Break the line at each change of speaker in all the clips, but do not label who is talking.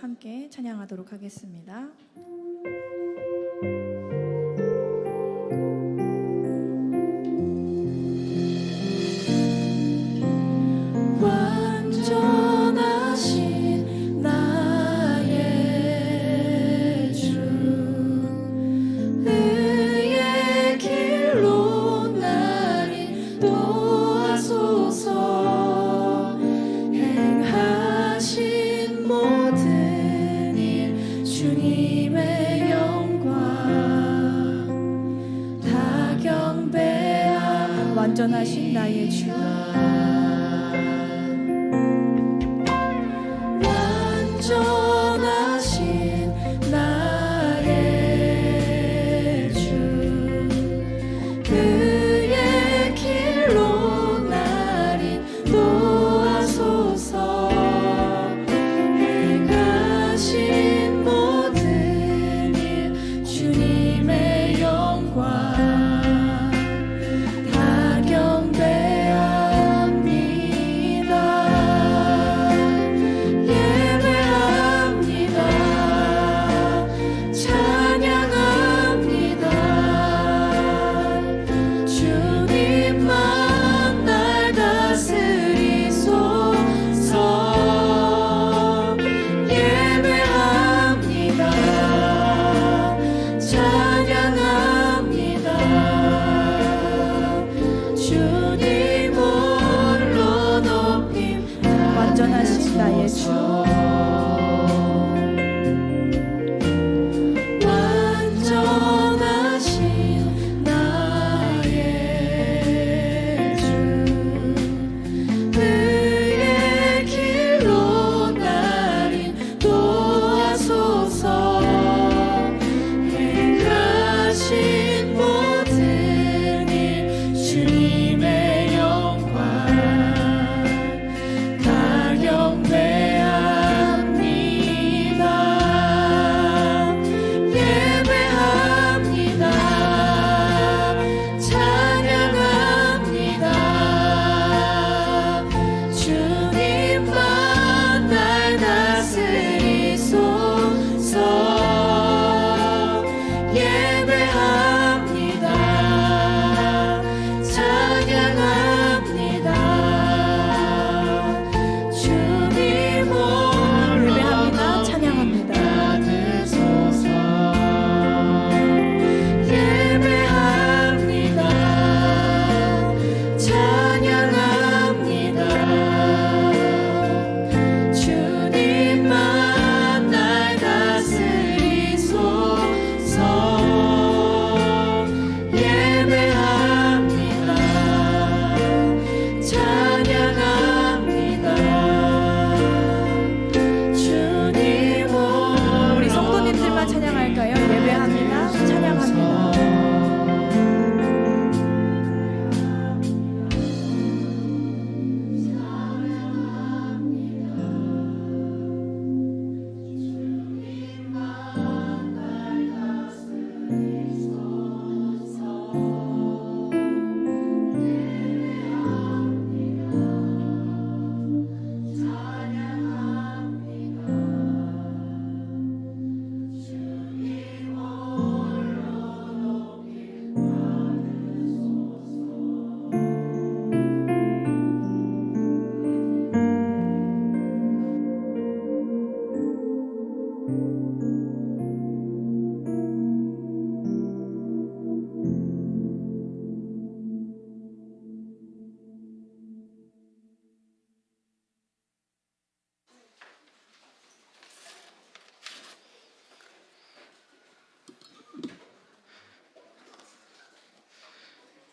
함께 찬양하도록 하겠습니다. 완전하신 나의 주, 의의 길로 날 인도하소서. 행하신 모든 일 주님의 영광 다 경배함. 완전하신 나의 주, 완전하신 나의 주, 그의 길로 날 인도하소서. 행하신 모든 일 주님의 영광 다 경배합니다. 완전하신 나의 주, 완전하신 나의 주, 그의 길로 날 인도하소서. 행하신 모든 일 주님의 영광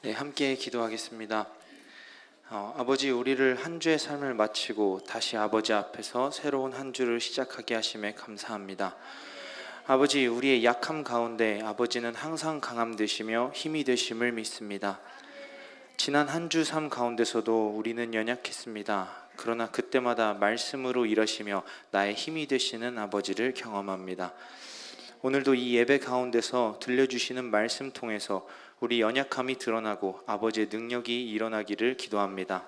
네, 함께 기도하겠습니다. 아버지, 우리를 한 주의 삶을 마치고 다시 아버지 앞에서 새로운 한 주를 시작하게 하심에 감사합니다. 아버지, 우리의 약함 가운데 아버지는 항상 강함 되시며 힘이 되심을 믿습니다. 지난 한 주 삶 가운데서도 우리는 연약했습니다. 그러나 그때마다 말씀으로 일하시며 나의 힘이 되시는 아버지를 경험합니다. 오늘도 이 예배 가운데서 들려주시는 말씀 통해서 우리 연약함이 드러나고 아버지의 능력이 일어나기를 기도합니다.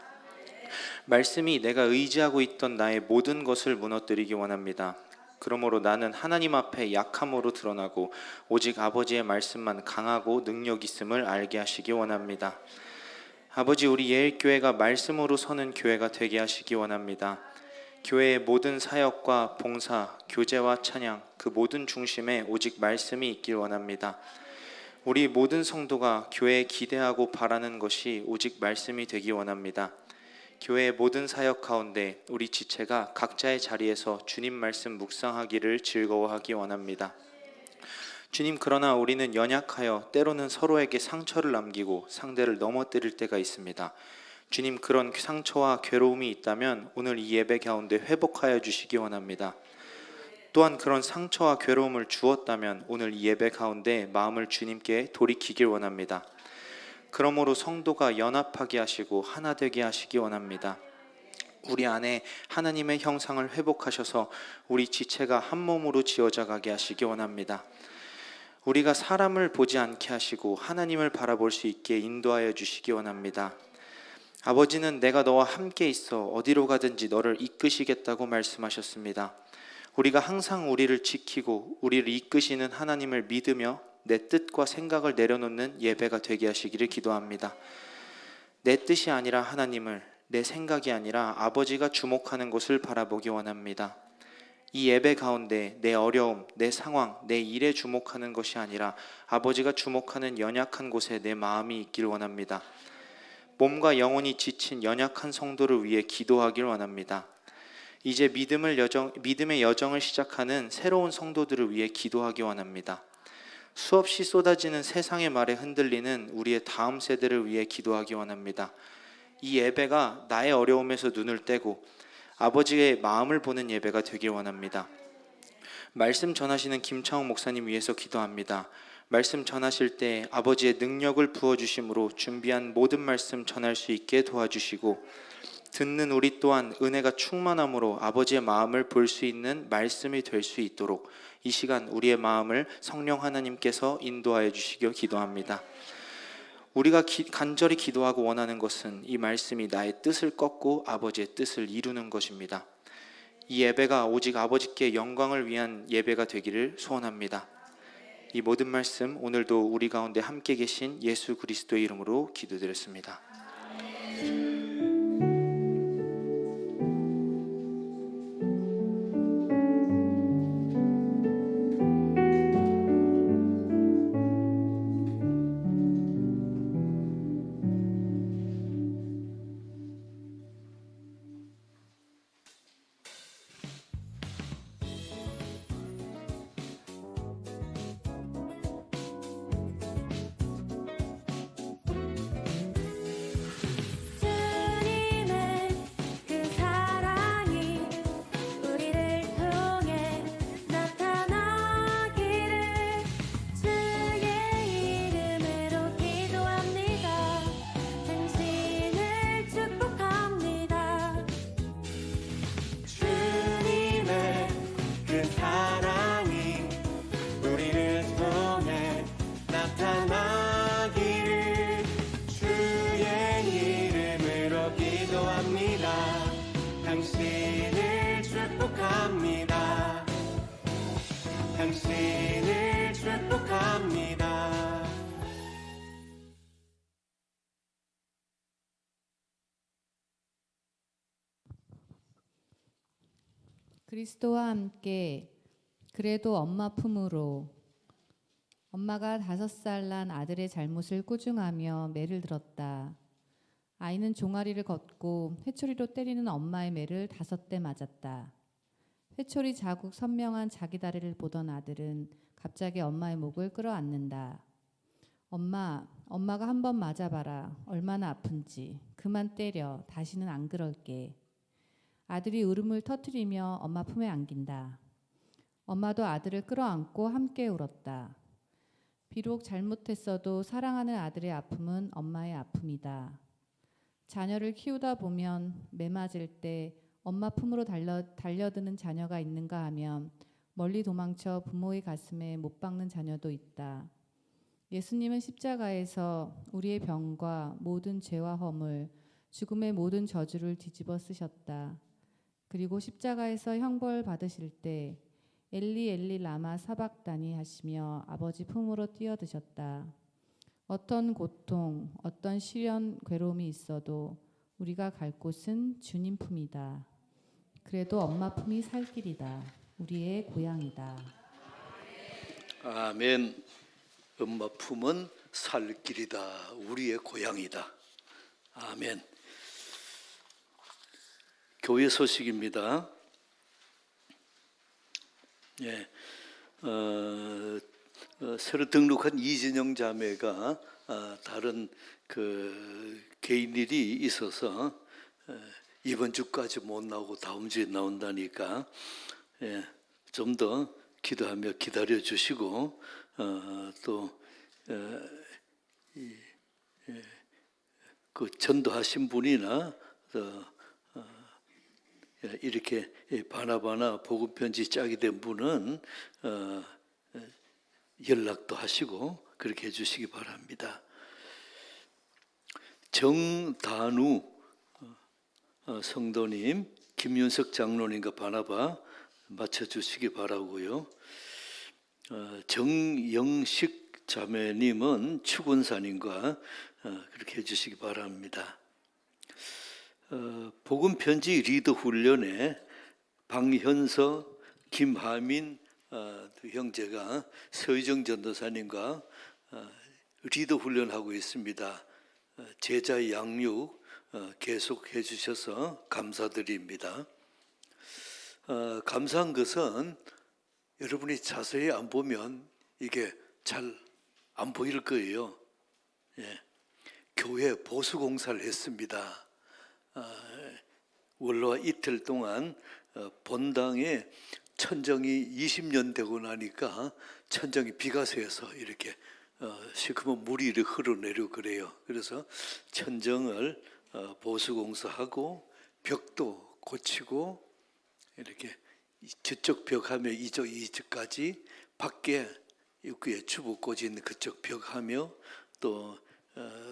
말씀이 내가 의지하고 있던 나의 모든 것을 무너뜨리기 원합니다. 그러므로 나는 하나님 앞에 약함으로 드러나고 오직 아버지의 말씀만 강하고 능력 있음을 알게 하시기 원합니다. 아버지, 우리 예일교회가 말씀으로 서는 교회가 되게 하시기 원합니다. 교회의 모든 사역과 봉사, 교제와 찬양, 그 모든 중심에 오직 말씀이 있길 원합니다. 우리 모든 성도가 교회에 기대하고 바라는 것이 오직 말씀이 되기 원합니다. 교회의 모든 사역 가운데 우리 지체가 각자의 자리에서 주님 말씀 묵상하기를 즐거워하기 원합니다. 주님, 그러나 우리는 연약하여 때로는 서로에게 상처를 남기고 상대를 넘어뜨릴 때가 있습니다. 주님, 그런 상처와 괴로움이 있다면 오늘 이 예배 가운데 회복하여 주시기 원합니다. 또한 그런 상처와 괴로움을 주었다면 오늘 이 예배 가운데 마음을 주님께 돌이키길 원합니다. 그러므로 성도가 연합하게 하시고 하나 되게 하시기 원합니다. 우리 안에 하나님의 형상을 회복하셔서 우리 지체가 한 몸으로 지어져 가게 하시기 원합니다. 우리가 사람을 보지 않게 하시고 하나님을 바라볼 수 있게 인도하여 주시기 원합니다. 아버지는 내가 너와 함께 있어 어디로 가든지 너를 이끄시겠다고 말씀하셨습니다. 우리가 항상 우리를 지키고 우리를 이끄시는 하나님을 믿으며 내 뜻과 생각을 내려놓는 예배가 되게 하시기를 기도합니다. 내 뜻이 아니라 하나님을, 내 생각이 아니라 아버지가 주목하는 곳을 바라보기 원합니다. 이 예배 가운데 내 어려움, 내 상황, 내 일에 주목하는 것이 아니라 아버지가 주목하는 연약한 곳에 내 마음이 있길 원합니다. 몸과 영혼이 지친 연약한 성도를 위해 기도하길 원합니다. 이제 믿음의 여정을 시작하는 새로운 성도들을 위해 기도하기 원합니다. 수없이 쏟아지는 세상의 말에 흔들리는 우리의 다음 세대를 위해 기도하기 원합니다. 이 예배가 나의 어려움에서 눈을 떼고 아버지의 마음을 보는 예배가 되길 원합니다. 말씀 전하시는 김창호 목사님 위해서 기도합니다. 말씀 전하실 때 아버지의 능력을 부어주심으로 준비한 모든 말씀 전할 수 있게 도와주시고 듣는 우리 또한 은혜가 충만함으로 아버지의 마음을 볼 수 있는 말씀이 될 수 있도록 이 시간 우리의 마음을 성령 하나님께서 인도하여 주시길 기도합니다. 우리가 간절히 기도하고 원하는 것은 이 말씀이 나의 뜻을 꺾고 아버지의 뜻을 이루는 것입니다. 이 예배가 오직 아버지께 영광을 위한 예배가 되기를 소원합니다. 이 모든 말씀 오늘도 우리 가운데 함께 계신 예수 그리스도의 이름으로 기도드렸습니다.
주님의 그 사랑이 우리를 통해 나타나기를 주의 이름으로 기도합니다. 당신을 축복합니다. 주님의 그 사랑이 우리를 통해 나타나기를 주의 이름으로 기도합니다. 당신을 축복합니다. 당신을 축복합니다.
그리스도와 함께 그래도 엄마 품으로 엄마가 5살 난 아들의 잘못을 꾸중하며 매를 들었다. 아이는 종아리를 걷고 회초리로 때리는 엄마의 매를 5대 맞았다. 회초리 자국 선명한 자기 다리를 보던 아들은 갑자기 엄마의 목을 끌어안는다. 엄마가 한번 맞아봐라. 얼마나 아픈지. 그만 때려. 다시는 안 그럴게. 아들이 울음을 터뜨리며 엄마 품에 안긴다. 엄마도 아들을 끌어안고 함께 울었다. 비록 잘못했어도 사랑하는 아들의 아픔은 엄마의 아픔이다. 자녀를 키우다 보면 매 맞을 때 엄마 품으로 달려드는 자녀가 있는가 하면 멀리 도망쳐 부모의 가슴에 못 박는 자녀도 있다. 예수님은 십자가에서 우리의 병과 모든 죄와 허물, 죽음의 모든 저주를 뒤집어 쓰셨다. 그리고 십자가에서 형벌 받으실 때 엘리 엘리 라마 사박다니 하시며 아버지 품으로 뛰어드셨다. 어떤 고통, 어떤 시련, 괴로움이 있어도 우리가 갈 곳은 주님 품이다. 그래도 엄마 품이 살 길이다. 우리의 고향이다.
아멘. 엄마 품은 살 길이다. 우리의 고향이다. 아멘. 교회 소식입니다. 예, 새로 등록한 이진영 자매가 다른 그 개인 일이 있어서 이번 주까지 못 나오고 다음 주에 나온다니까 좀 더 기도하며 기다려 주시고 그 전도하신 분이나 이렇게 바나바나 복음 편지 짜게 된 분은 연락도 하시고 그렇게 해주시기 바랍니다. 정단우 성도님, 김윤석 장로님과 바나바 맞춰주시기 바라고요. 정영식 자매님은 추군사님과 그렇게 해주시기 바랍니다. 복음 편지 리더 훈련에 방현서, 김하민 두 형제가 서희정 전도사님과 리더 훈련하고 있습니다. 제자 양육 계속 해주셔서 감사드립니다. 감사한 것은 여러분이 자세히 안 보면 이게 잘 안 보일 거예요. 예. 교회 보수공사를 했습니다. 원로와 이틀 동안 본당에 천정이 20년 되고 나니까 천정이 비가 새서 이렇게 시커먼 물이 이렇게 흘러내려 그래요. 그래서 천정을 보수공사하고 벽도 고치고 이렇게 저쪽 벽하며 이쪽까지 밖에 입구에 주부 꽂이 있는 그쪽 벽하며 또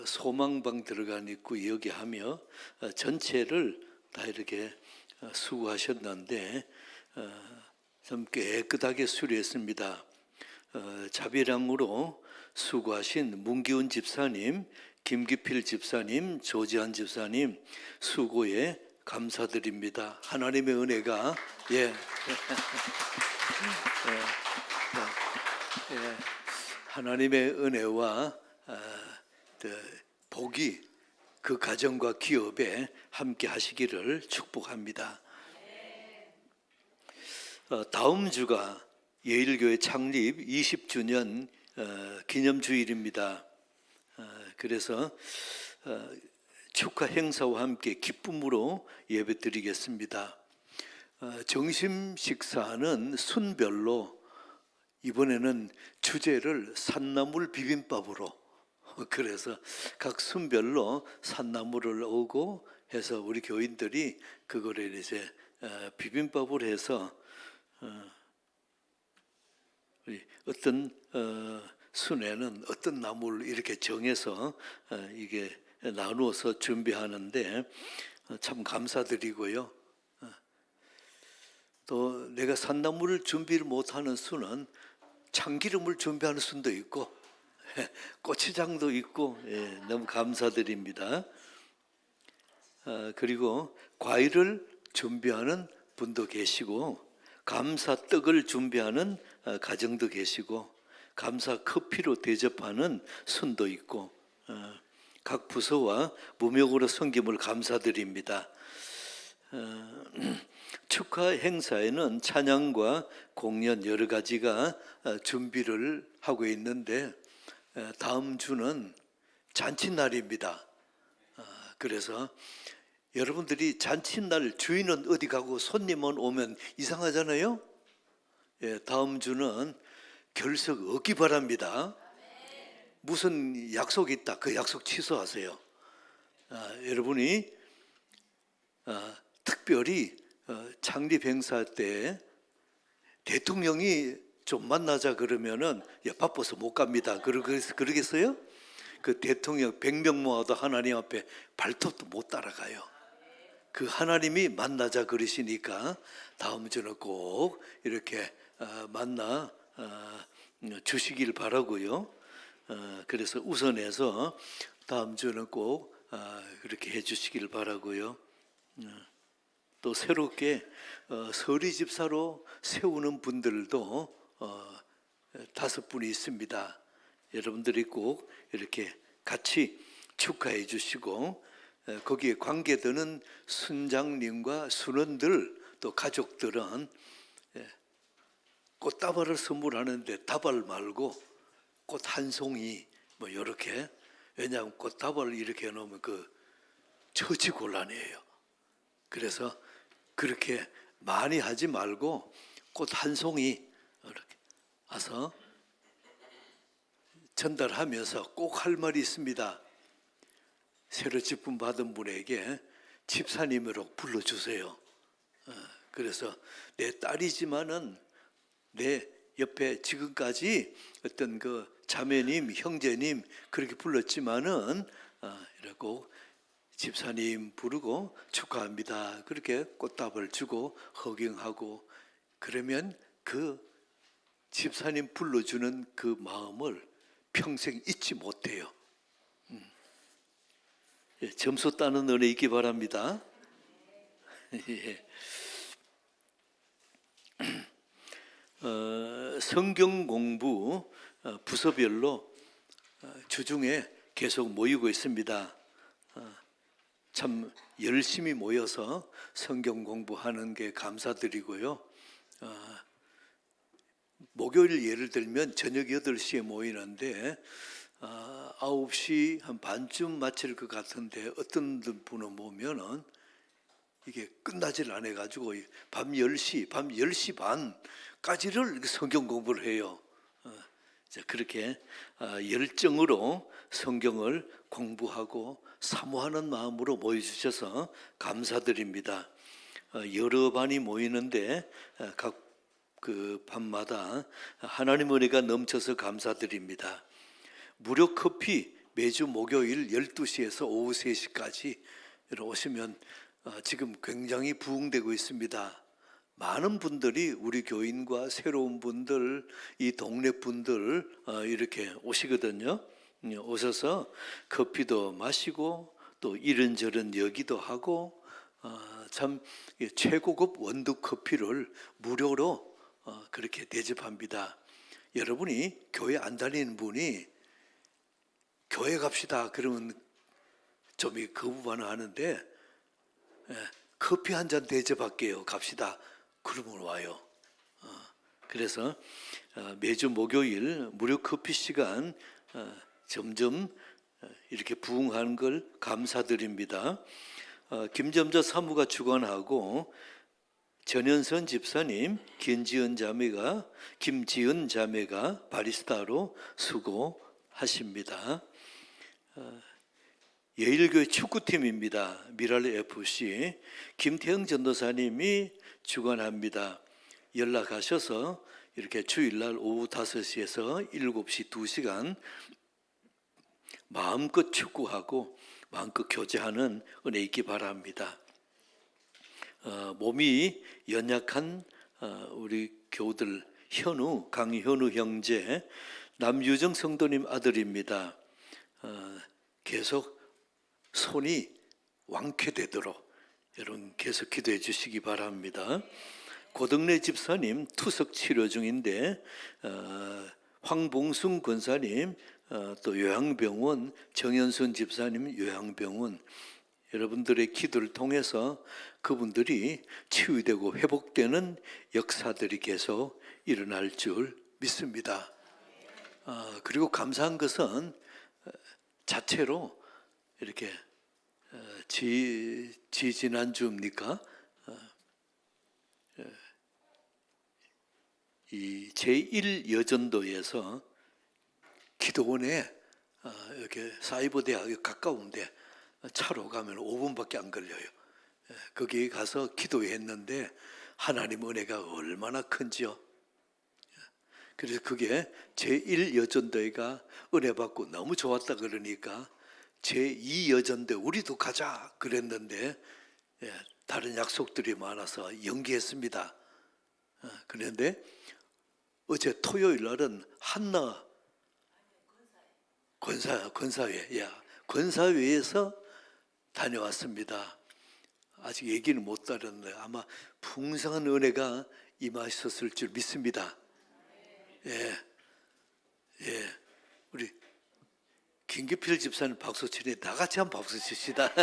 소망방 들어간 입구 여기 하며 전체를 다 이렇게 수고하셨는데 좀 깨끗하게 수리했습니다. 자비랑으로 수고하신 문기훈 집사님, 김기필 집사님, 조지한 집사님 수고에 감사드립니다. 하나님의 은혜가 하나님의 은혜와 복이 그 가정과 기업에 함께 하시기를 축복합니다. 다음 주가 예일교회 창립 20주년 기념주일입니다. 그래서 축하 행사와 함께 기쁨으로 예배드리겠습니다. 점심 식사는 순별로 이번에는 주제를 산나물 비빔밥으로 그래서 각 순별로 산나물을 오고 해서 우리 교인들이 그거를 이제 비빔밥으로 해서 어떤 순에는 어떤 나물을 이렇게 정해서 이게 나누어서 준비하는데 참 감사드리고요. 또 내가 산나물을 준비를 못하는 순은 참기름을 준비하는 순도 있고 고추장도 있고 너무 감사드립니다. 그리고 과일을 준비하는 분도 계시고 감사떡을 준비하는 가정도 계시고 감사 커피로 대접하는 순도 있고 각 부서와 무명으로 섬김을 감사드립니다. 축하 행사에는 찬양과 공연 여러 가지가 준비를 하고 있는데 다음 주는 잔칫날입니다. 그래서 여러분들이 잔칫날 주인은 어디 가고 손님은 오면 이상하잖아요. 다음 주는 결석 없기 바랍니다. 무슨 약속이 있다 그 약속 취소하세요. 여러분이 특별히 창립 행사 때 대통령이 좀 만나자 그러면은 바빠서 못 갑니다. 그러겠어요? 그 대통령 100명 모아도 하나님 앞에 발톱도 못 따라가요. 그 하나님이 만나자 그러시니까 다음 주는 꼭 이렇게 만나 주시길 바라고요. 그래서 우선해서 다음 주는 꼭 그렇게 해주시길 바라고요. 또 새롭게 서리 집사로 세우는 분들도 5분이 있습니다. 여러분들이 꼭 이렇게 같이 축하해 주시고 거기에 관계되는 순장님과 순원들 또 가족들은 꽃다발을 선물하는데 다발 말고 꽃 한 송이 뭐 이렇게, 왜냐하면 꽃다발을 이렇게 해놓으면 그 처치곤란이에요. 그래서 그렇게 많이 하지 말고 꽃 한 송이 이렇게 와서 전달하면서 꼭 할 말이 있습니다. 새로 직분 받은 분에게 집사님으로 불러주세요. 그래서 내 딸이지만은 내 옆에 지금까지 어떤 그 자매님, 형제님 그렇게 불렀지만은 이라고 집사님 부르고 축하합니다. 그렇게 꽃다발 주고 허경하고, 그러면 그 집사님 불러주는 그 마음을 평생 잊지 못해요. 점수 따는 은혜 있기 바랍니다. 예. 성경 공부 부서별로 주중에 계속 모이고 있습니다. 참 열심히 모여서 성경 공부하는 게 감사드리고요. 목요일 예를 들면 저녁 8시에 모이는데 9시 한 반쯤 마칠 것 같은데 어떤 분은 보면은 이게 끝나질 않아 가지고 밤 10시 반까지를 성경 공부를 해요. 그렇게 열정으로 성경을 공부하고 사모하는 마음으로 모여주셔서 감사드립니다. 여러 반이 모이는데 각 그 밤마다 하나님 은혜가 넘쳐서 감사드립니다. 무료 커피 매주 목요일 12시에서 오후 3시까지 오시면 지금 굉장히 부흥되고 있습니다. 많은 분들이 우리 교인과 새로운 분들, 이 동네 분들 이렇게 오시거든요. 오셔서 커피도 마시고 또 이런저런 얘기도 하고 참 최고급 원두 커피를 무료로 그렇게 대접합니다. 여러분이 교회 안 다니는 분이 교회 갑시다 그러면 좀 거부반응 하는데 커피 한 잔 대접할게요 갑시다 그러면 와요. 그래서 매주 목요일 무료 커피 시간 점점 이렇게 부흥하는 걸 감사드립니다. 김점자 사무가 주관하고 전현선 집사님, 김지은 자매가 바리스타로 수고하십니다. 예일교회 축구팀입니다. 미랄 FC 김태형 전도사님이 주관합니다. 연락하셔서 이렇게 주일날 오후 5시에서 7시 2시간 마음껏 축구하고 마음껏 교제하는 은혜 있기 바랍니다. 몸이 연약한 우리 교우들 강현우 형제, 남유정 성도님 아들입니다. 계속 손이 완쾌되도록 여러분 계속 기도해 주시기 바랍니다. 고덕래 집사님 투석 치료 중인데 황봉순 권사님 또 요양병원, 정현순 집사님 요양병원, 여러분들의 기도를 통해서 그분들이 치유되고 회복되는 역사들이 계속 일어날 줄 믿습니다. 그리고 감사한 것은 자체로 이렇게 지난주입니까? 이 제1여전도에서 기도원에 이렇게 사이버대학에 가까운데 차로 가면 5분밖에 안 걸려요. 거기 가서 기도했는데 하나님 은혜가 얼마나 큰지요. 그래서 그게 제1여전도회가 은혜 받고 너무 좋았다 그러니까 제2여전도 우리도 가자 그랬는데 다른 약속들이 많아서 연기했습니다. 그런데 어제 토요일 날은 한나 권사회, 권사회에서 다녀왔습니다. 아직 얘기는 못 다뤘는데 아마 풍성한 은혜가 임하셨을 줄 믿습니다. 예, 우리 김기필 집사님 박수 치니 다 같이 한번 박수 칩시다.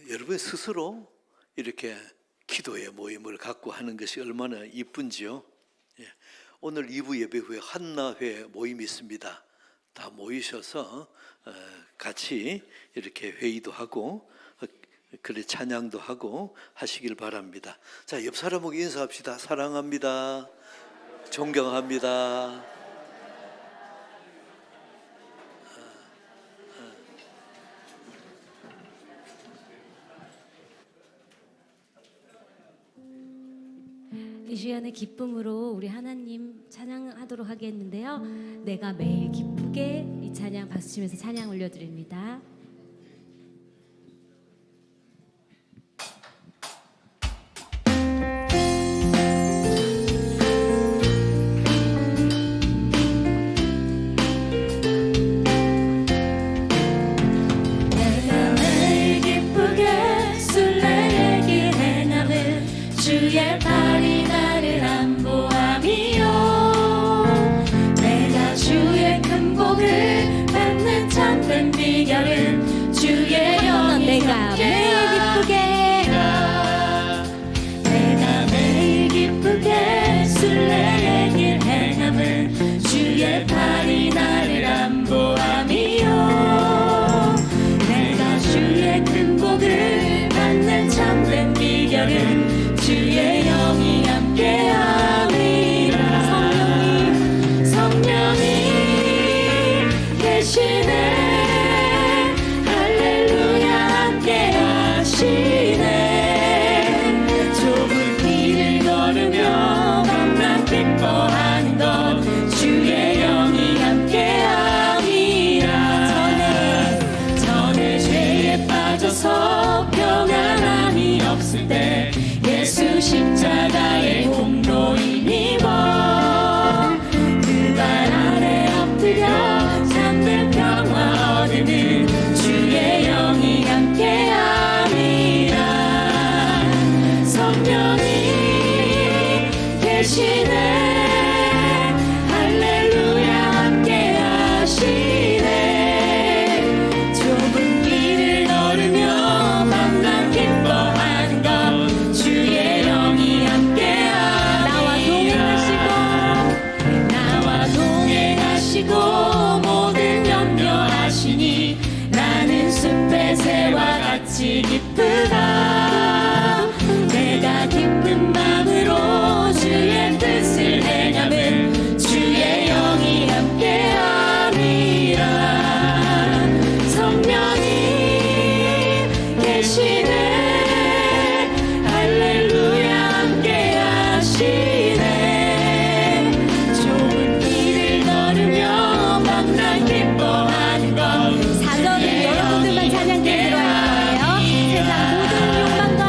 여러분 스스로 이렇게 기도의 모임을 갖고 하는 것이 얼마나 이쁜지요. 예. 오늘 2부 예배 후에 한나회 모임이 있습니다. 다 모이셔서 같이 이렇게 회의도 하고 그래 찬양도 하고 하시길 바랍니다. 자, 옆 사람하고 인사합시다. 사랑합니다. 존경합니다.
이 시간에 기쁨으로 우리 하나님 찬양하도록 하겠는데요. 내가 매일 기쁘게 이 찬양 박수치면서 찬양 올려드립니다.
내가 매일 기쁘게 술래길 행함은 주의 발이 나를 안보함이요 내가 주의 큰 복을 받는 참된 비결은 주의 영이
내가 매일 기쁘게
내가 매일 기쁘게 술래길 행함은 주의 발이 나를 안보함이요 내가 주의 큰 복을 받는 참된 비결은 주의 영이 함께함이라 성령이 계시네 할렐루야 함께하시네 좁은 길을 걸으며 만나 기뻐하는 것 주의 영이 함께함이라 전에 죄에 빠져서 평안함이 없을 때 예수 십자가의 공로 힘입어 그 발 아래 엎드려 참된 평화 얻으는 주의 영이 함께함이라 성령이 계시네 할렐루야 함께하시네 좁은 길을 걸으며 만나 기뻐하는 것 주의 영이 나와 동행하시고 모든 염려하시니 나는 숲의 새와 같이 기쁘다 내가 기쁜 마음으로 주의 뜻을 행하면 주의 영이 함께함이라 성령이 계시네 할렐루야 함께하시네 좁은 길을 걸으며 만나 기뻐하는 것
사전은 여러분들만 찬양 드리러 할 거예요. 세상 모든 욕망과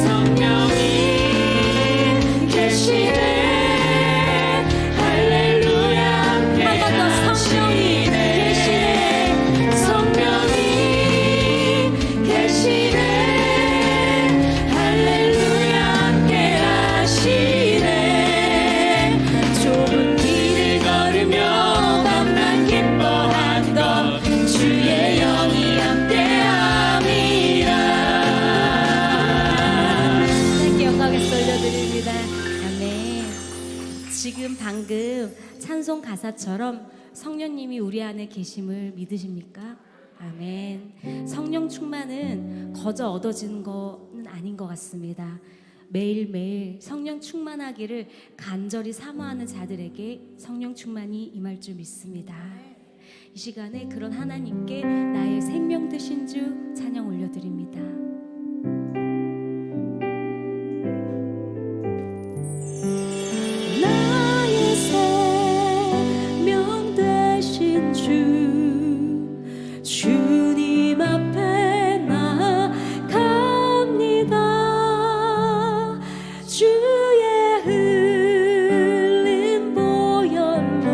성령이 계시네 할렐루야 함께하시네 성령이 계시네 할렐루야 함께하시네 좁은 길을 걸으며 만나 기뻐하는 것 주의 영이 함께함이라
하나님께 영광을 돌려드립니다. 아멘. 지금 방금 찬송 가사처럼 성령님이 우리 안에 계심을 믿으십니까? 아멘. 성령 충만은 거저 얻어지는 것은 아닌 것 같습니다. 매일매일 성령 충만하기를 간절히 사모하는 자들에게 성령 충만이 임할 줄 믿습니다. 이 시간에 그런 하나님께 나의 생명 되신 주 찬양 올려드립니다. 나의 생명 되신 주 주님 앞에 나아갑니다. 주의 흘린 보혈로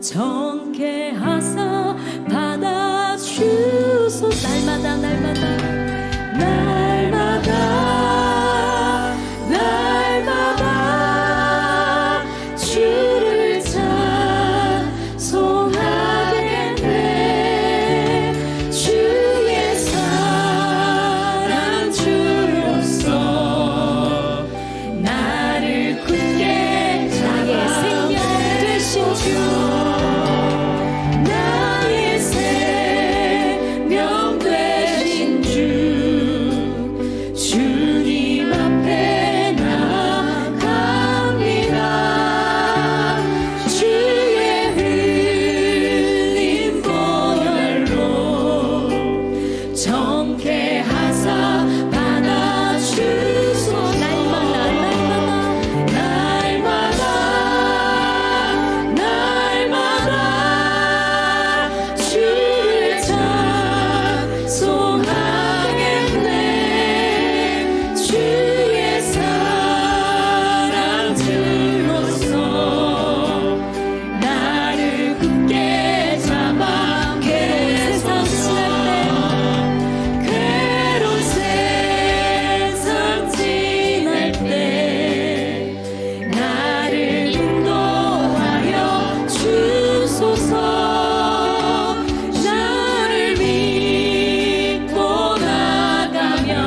정케하사 받아주소. 날마다 주를 찬송하겠네. 주의 사랑 주로서 나를 굳게 나의 생명 되신 주, 나의 생명 되신 주 주님 앞에 나아갑니다. 주의 흘린 보혈로 정케하사 받아주소. 날마다 주를 찬송하겠네. 주의 사랑 주로서 나를 굳게 잡아 괴로운 세상 지날 때 나를 인도하여 주소서. 나를 믿고 나가면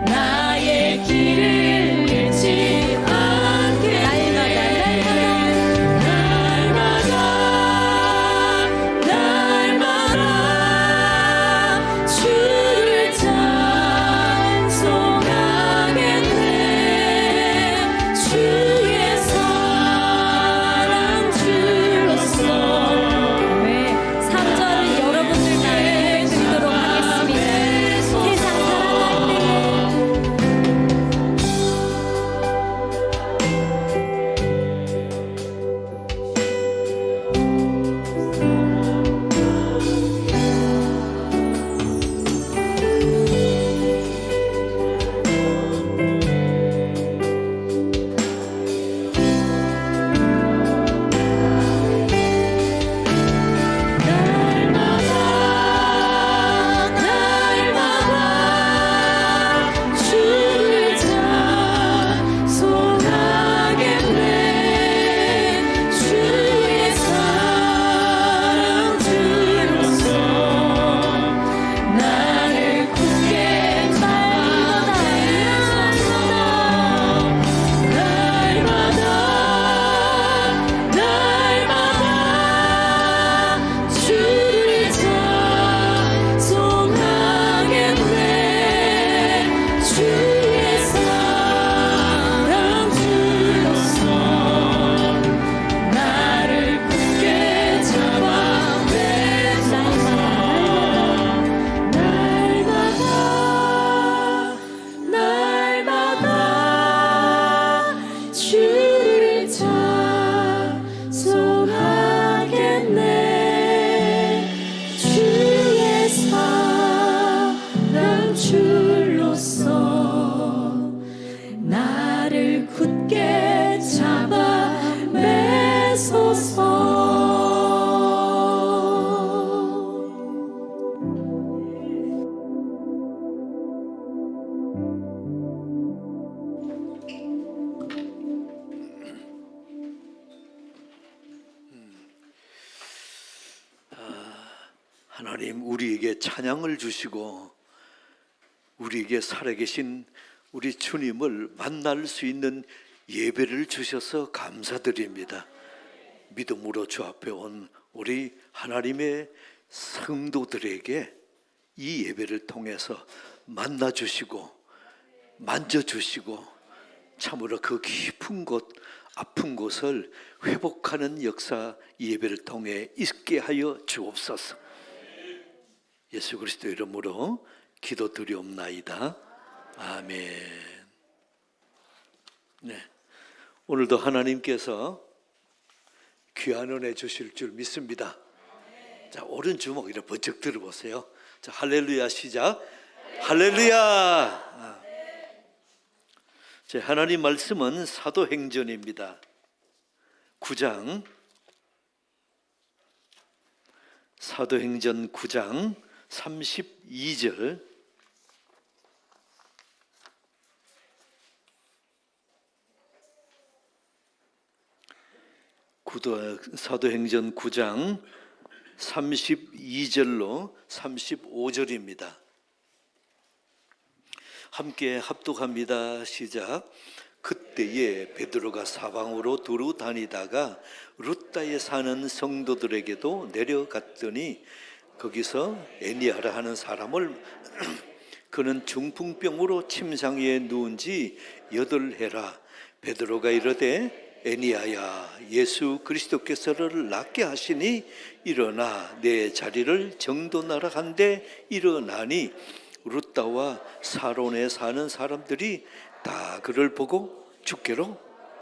나의 길을 잃지 않게. 날마다 주를 찬송하겠네. 주의 사랑 주로서. 네, 3절은 여러분들께 드리도록 하겠습니다. 세상 사랑할 때 날마다 주를 찬송하겠네. 주의 사랑 주로서 나를 굳게 잡아 날마다 주를 찬송하겠네. 주의 사랑 주로서 나를 굳게 잡아 날마다 주를 찬송하겠네. 주의 사랑 줄로서 나를 굳게 잡아 매소서.
하나님, 우리에게 찬양을 주시고 우리에게 살아계신 우리 주님을 만날 수 있는 예배를 주셔서 감사드립니다. 믿음으로 주 앞에 온 우리 하나님의 성도들에게 이 예배를 통해서 만나 주시고 만져주시고 참으로 그 깊은 곳, 아픈 곳을 회복하는 역사 이 예배를 통해 있게 하여 주옵소서. 예수 그리스도 이름으로 기도드리옵나이다. 아멘. 네, 오늘도 하나님께서 귀한 은혜 주실 줄 믿습니다. 자, 오른 주먹 이렇게 번쩍 들어보세요. 자, 할렐루야 시작. 할렐루야. 자, 하나님 말씀은 사도행전입니다. 9장, 사도행전 9장 32절. 사도행전 9장 32절로 35절입니다. 함께 합독합니다. 시작. 그때에 베드로가 사방으로 두루 다니다가 루다에 사는 성도들에게도 내려갔더니 거기서 에니아라 하는 사람을 그는 중풍병으로 침상에 누운 지 8해라. 베드로가 이르되 에니아야, 예수 그리스도께서를 낫게 하시니 일어나 내 자리를 정돈하라 한데 일어나니 루다와 사론에 사는 사람들이 다 그를 보고 주께로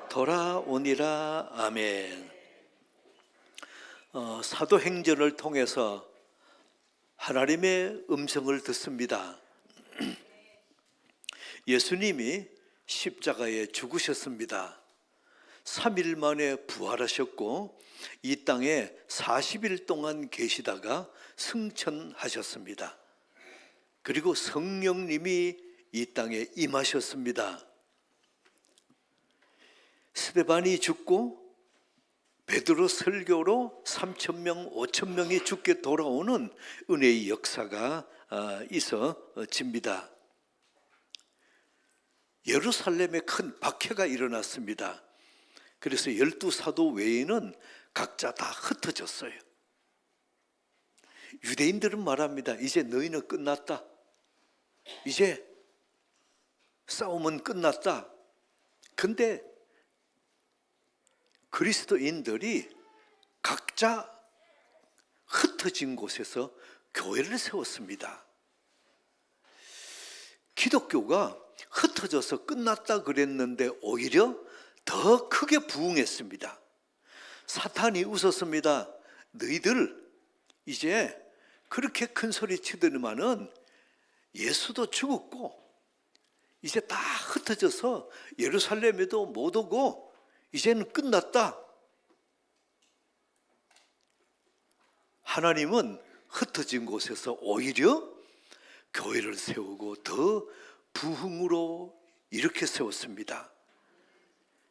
돌아오니라. 아멘. 사도행전을 통해서 하나님의 음성을 듣습니다. 예수님이 십자가에 죽으셨습니다. 3일 만에 부활하셨고 이 땅에 40일 동안 계시다가 승천하셨습니다. 그리고 성령님이 이 땅에 임하셨습니다. 스데반이 죽고 베드로 설교로 3,000명, 5,000명이 죽게 돌아오는 은혜의 역사가 있어집니다. 예루살렘에 큰 박해가 일어났습니다. 그래서 12사도 외에는 각자 다 흩어졌어요. 유대인들은 말합니다. 이제 너희는 끝났다. 이제 싸움은 끝났다. 근데 그리스도인들이 각자 흩어진 곳에서 교회를 세웠습니다. 기독교가 흩어져서 끝났다 그랬는데 오히려 더 크게 부흥했습니다. 사탄이 웃었습니다. 너희들 이제 그렇게 큰 소리 치더니만은 예수도 죽었고 이제 다 흩어져서 예루살렘에도 못 오고 이제는 끝났다. 하나님은 흩어진 곳에서 오히려 교회를 세우고 더 부흥으로 이렇게 세웠습니다.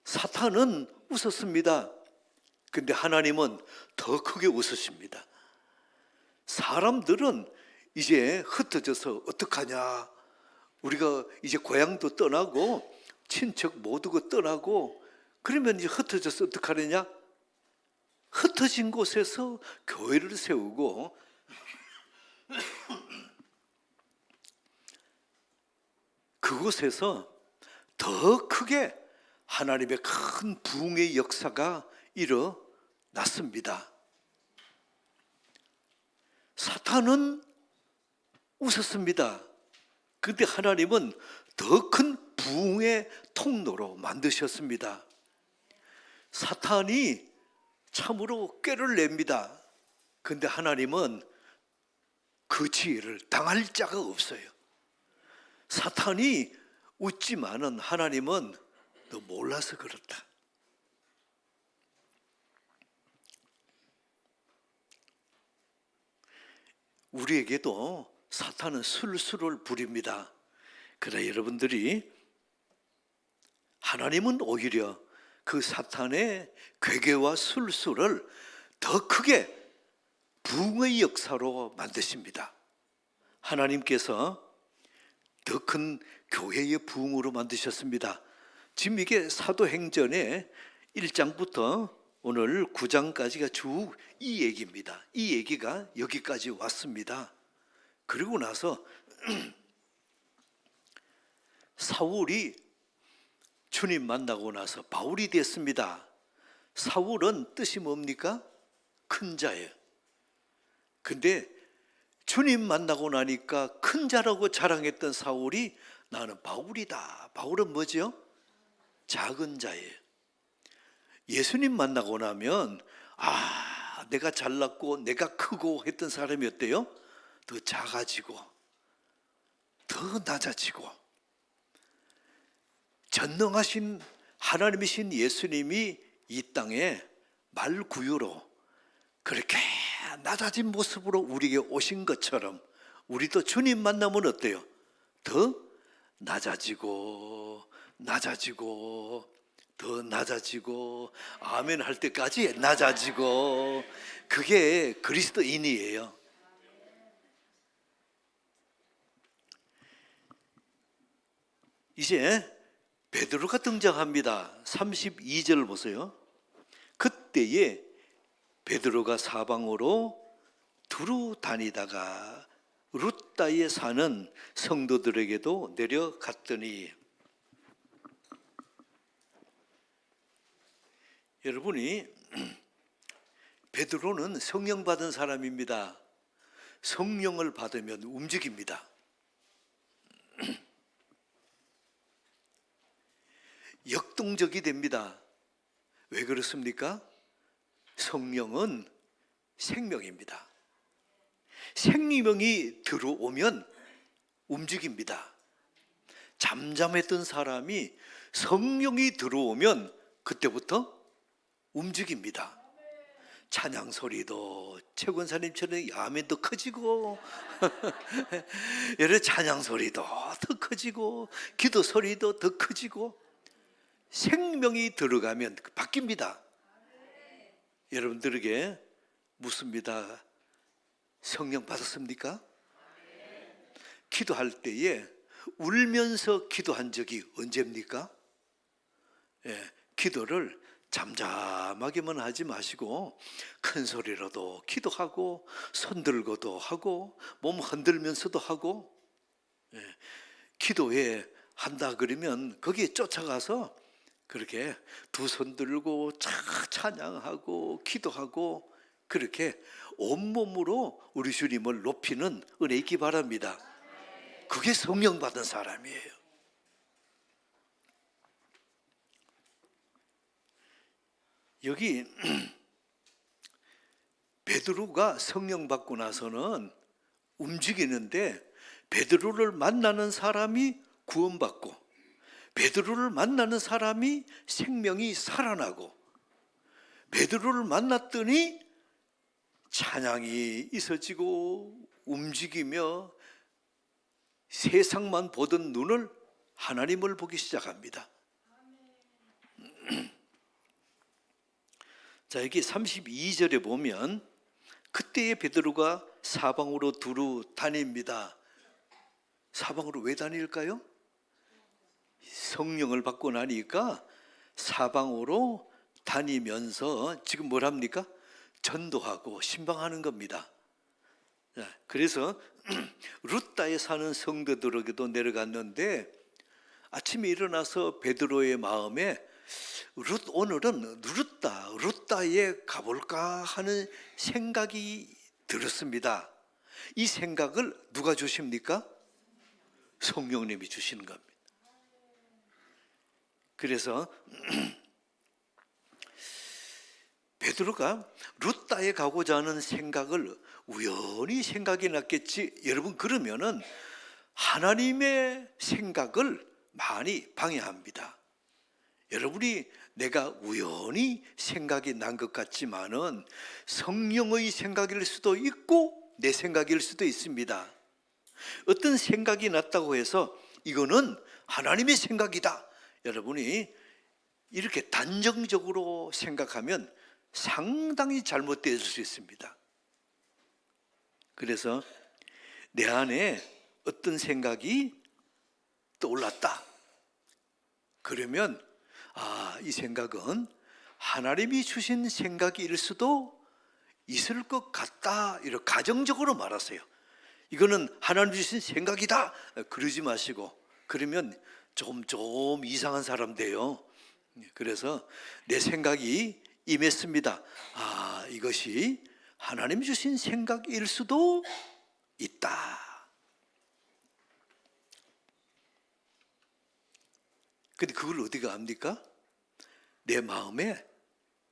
사탄은 웃었습니다. 근데 하나님은 더 크게 웃으십니다. 사람들은 이제 흩어져서 어떡하냐, 우리가 이제 고향도 떠나고 친척 모두가 떠나고 그러면 이제 흩어져서 어떡하느냐, 흩어진 곳에서 교회를 세우고 그곳에서 더 크게 하나님의 큰 부흥의 역사가 일어났습니다. 사탄은 웃었습니다. 그런데 하나님은 더 큰 부흥의 통로로 만드셨습니다. 사탄이 참으로 꾀를 냅니다. 그런데 하나님은 그 지혜를 당할 자가 없어요. 사탄이 웃지만은 하나님은 너 몰라서 그렇다. 우리에게도 사탄은 술수를 부립니다. 그러나 여러분들이 하나님은 오히려 그 사탄의 괴계와 술수를 더 크게 부흥의 역사로 만드십니다. 하나님께서 더 큰 교회의 부흥으로 만드셨습니다. 지금 이게 사도행전의 1장부터 오늘 9장까지가 쭉 이 얘기입니다. 이 얘기가 여기까지 왔습니다. 그리고 나서 사울이 주님 만나고 나서 바울이 됐습니다. 사울은 뜻이 뭡니까? 큰 자예요. 근데 주님 만나고 나니까 큰 자라고 자랑했던 사울이 나는 바울이다. 바울은 뭐죠? 작은 자예요. 예수님 만나고 나면 내가 잘났고 내가 크고 했던 사람이 어때요? 더 작아지고 더 낮아지고, 전능하신 하나님이신 예수님이 이 땅에 말구유로 그렇게 낮아진 모습으로 우리에게 오신 것처럼 우리도 주님 만나면 어때요? 더 낮아지고 낮아지고 더 낮아지고 아멘 할 때까지 낮아지고, 그게 그리스도인이에요. 이제 베드로가 등장합니다. 32절 보세요. 그때에 베드로가 사방으로 두루 다니다가 루다에 사는 성도들에게도 내려갔더니, 여러분이 베드로는 성령 받은 사람입니다. 성령을 받으면 움직입니다. 역동적이 됩니다. 왜 그렇습니까? 성령은 생명입니다. 생명이 들어오면 움직입니다. 잠잠했던 사람이 성령이 들어오면 그때부터 움직입니다. 찬양 소리도 최권사님처럼 아멘도 커지고 여러 찬양 소리도 더 커지고 기도 소리도 더 커지고, 생명이 들어가면 바뀝니다. 여러분들에게 묻습니다. 성령 받았습니까? 기도할 때에 울면서 기도한 적이 언제입니까? 기도를 잠잠하게만 하지 마시고 큰 소리로도 기도하고 손 들고도 하고 몸 흔들면서도 하고, 기도에 한다 그러면 거기에 쫓아가서 그렇게 두 손 들고 찬양하고 기도하고 그렇게 온몸으로 우리 주님을 높이는 은혜 있기 바랍니다. 그게 성령 받은 사람이에요. 여기 베드로가 성령 받고 나서는 움직이는데, 베드로를 만나는 사람이 구원받고 베드로를 만나는 사람이 생명이 살아나고, 베드로를 만났더니 찬양이 있어지고 움직이며 세상만 보던 눈을 하나님을 보기 시작합니다. 자, 여기 32절에 보면 그때의 베드로가 사방으로 두루 다닙니다. 사방으로 왜 다닐까요? 성령을 받고 나니까 사방으로 다니면서 지금 뭘 합니까? 전도하고 신방하는 겁니다. 그래서 루다에 사는 성도들에게도 내려갔는데, 아침에 일어나서 베드로의 마음에 오늘은 루다에 가볼까 하는 생각이 들었습니다. 이 생각을 누가 주십니까? 성령님이 주시는 겁니다. 그래서 베드로가 루다에 가고자 하는 생각을 우연히 생각이 났겠지. 여러분, 그러면은 하나님의 생각을 많이 방해합니다. 여러분이 내가 우연히 생각이 난 것 같지만은 성령의 생각일 수도 있고 내 생각일 수도 있습니다. 어떤 생각이 났다고 해서 이거는 하나님의 생각이다, 여러분이 이렇게 단정적으로 생각하면 상당히 잘못될 수 있습니다. 그래서 내 안에 어떤 생각이 떠올랐다 그러면 이 생각은 하나님이 주신 생각일 수도 있을 것 같다, 이렇게 가정적으로 말하세요. 이거는 하나님 주신 생각이다 그러지 마시고, 그러면 좀 이상한 사람 돼요. 그래서 내 생각이 임했습니다. 아, 이것이 하나님 주신 생각일 수도 있다. 근데 그걸 어디가 압니까? 내 마음에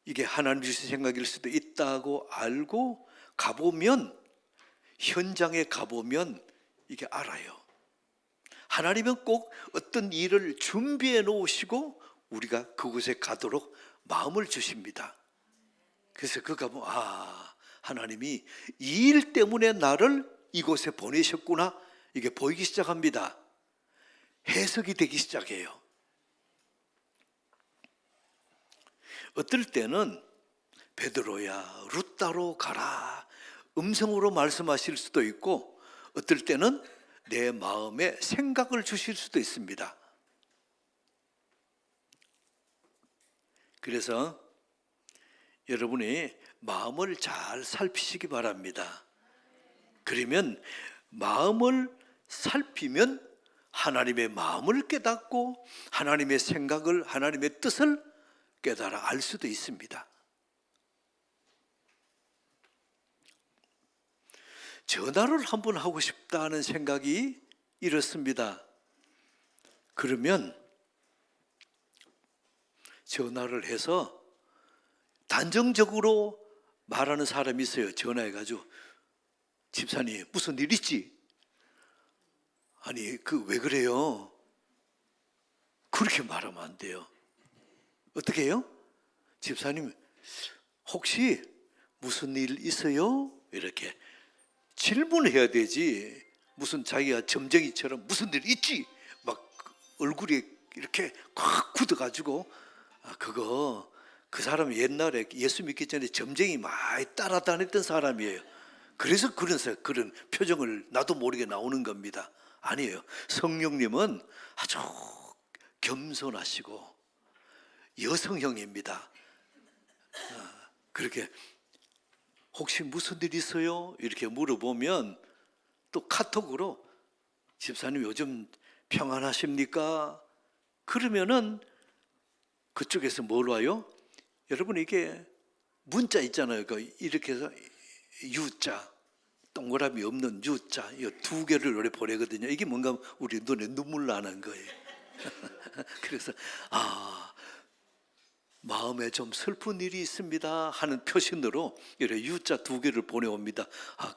이게 하나님 주신 생각일 수도 있다고 알고 가보면, 현장에 가보면 이게 알아요. 하나님은 꼭 어떤 일을 준비해 놓으시고 우리가 그곳에 가도록 마음을 주십니다. 그래서 그 가보면 하나님이 이 일 때문에 나를 이곳에 보내셨구나, 이게 보이기 시작합니다. 해석이 되기 시작해요. 어떨 때는 베드로야 룻다로 가라 음성으로 말씀하실 수도 있고, 어떨 때는 내 마음에 생각을 주실 수도 있습니다. 그래서 여러분이 마음을 잘 살피시기 바랍니다. 그러면 마음을 살피면 하나님의 마음을 깨닫고 하나님의 생각을, 하나님의 뜻을 깨달아 알 수도 있습니다. 전화를 한번 하고 싶다는 생각이 이렇습니다. 그러면 전화를 해서 단정적으로 말하는 사람이 있어요. 전화해가지고 집사님 무슨 일 있지? 아니 왜 그래요? 그렇게 말하면 안 돼요. 어떻게 해요? 집사님 혹시 무슨 일 있어요? 이렇게 질문해야 되지. 무슨 자기가 점쟁이처럼 무슨 일 있지? 막 얼굴이 이렇게 콱 굳어가지고 그거 그 사람이 옛날에 예수 믿기 전에 점쟁이 많이 따라다녔던 사람이에요. 그래서 그런 표정을 나도 모르게 나오는 겁니다. 아니에요. 성령님은 아주 겸손하시고 여성형입니다. 그렇게 혹시 무슨 일 있어요? 이렇게 물어보면 또 카톡으로 집사님 요즘 평안하십니까? 그러면은 그쪽에서 뭘 와요? 여러분 이게 문자 있잖아요. 이렇게 해서 U자, 동그라미 없는 U자, 이 두 개를 노래 보내거든요. 이게 뭔가 우리 눈에 눈물 나는 거예요. 그래서 마음에 좀 슬픈 일이 있습니다 하는 표신으로 이렇게 U자 두 개를 보내옵니다.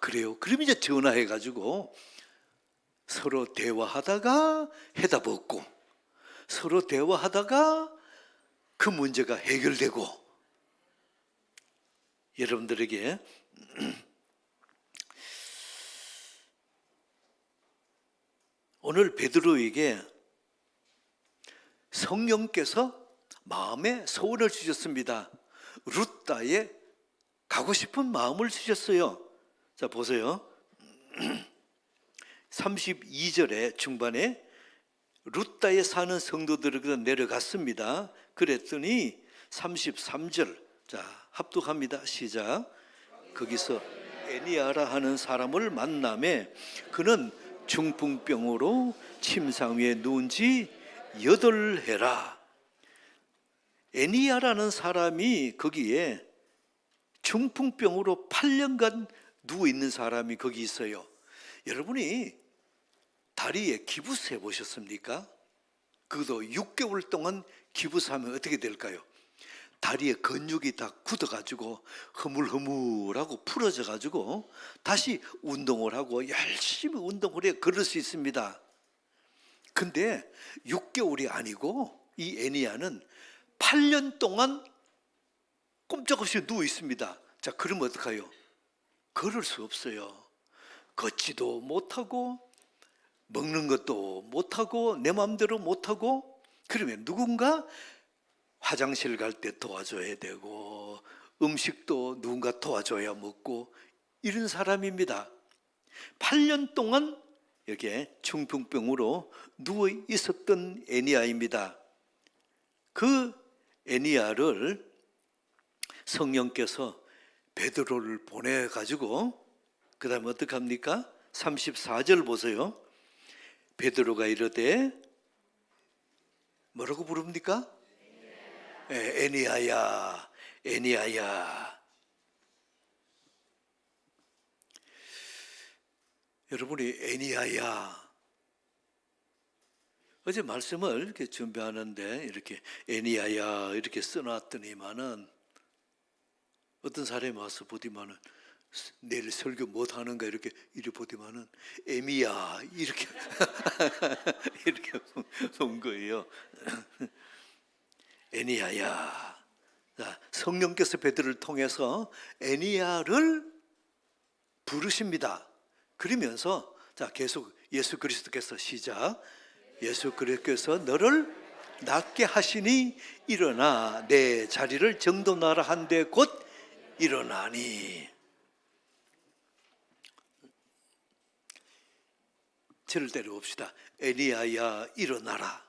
그래요? 그럼 이제 전화해가지고 서로 대화하다가 해답 얻고, 서로 대화하다가 그 문제가 해결되고, 여러분들에게 오늘 베드로에게 성령께서 마음에 소원을 주셨습니다. 룻다에 가고 싶은 마음을 주셨어요. 자 보세요. 32절의 중반에 룻다에 사는 성도들에게 내려갔습니다. 그랬더니 33절, 자 합독합니다. 시작. 거기서 에니아라 하는 사람을 만나매 그는 중풍병으로 침상 위에 누운 지 8해라. 에니아라는 사람이 거기에 중풍병으로 8년간 누워 있는 사람이 거기 있어요. 여러분이 다리에 기부스 해보셨습니까? 그것도 6개월 동안 기부스하면 어떻게 될까요? 다리에 근육이 다 굳어가지고 흐물흐물하고 풀어져가지고 다시 운동을 하고 열심히 운동을 해야 걸을 수 있습니다. 근데 6개월이 아니고 이 애니아는 8년 동안 꼼짝없이 누워 있습니다. 자, 그러면 어떡해요? 걸을 수 없어요. 걷지도 못하고 먹는 것도 못하고 내 마음대로 못하고, 그러면 누군가 화장실 갈 때 도와줘야 되고 음식도 누군가 도와줘야 먹고 이런 사람입니다. 8년 동안 이렇게 중풍병으로 누워 있었던 애니아입니다. 그 애니아를 성령께서 베드로를 보내가지고 그 다음에 어떻게 합니까? 34절 보세요. 베드로가 이르되 뭐라고 부릅니까? 애니야야, 애니야야. 여러분이 애니야야, 어제 말씀을 이렇게 준비하는데 이렇게 애니야야 이렇게 써놨더니만은 어떤 사람이 와서 보디만은 내일 설교 못 하는가 이렇게 이래 보디만은 애미야 이렇게 이렇게 본 거예요. 애니야야. 자, 성령께서 베드로를 통해서 애니야를 부르십니다. 그러면서 자, 계속 예수 그리스도께서 시작. 예수 그리스도께서 너를 낫게 하시니 일어나 내 자리를 정돈하라 한데 곧 일어나니. 저를 때려봅시다. 애니야야 일어나라.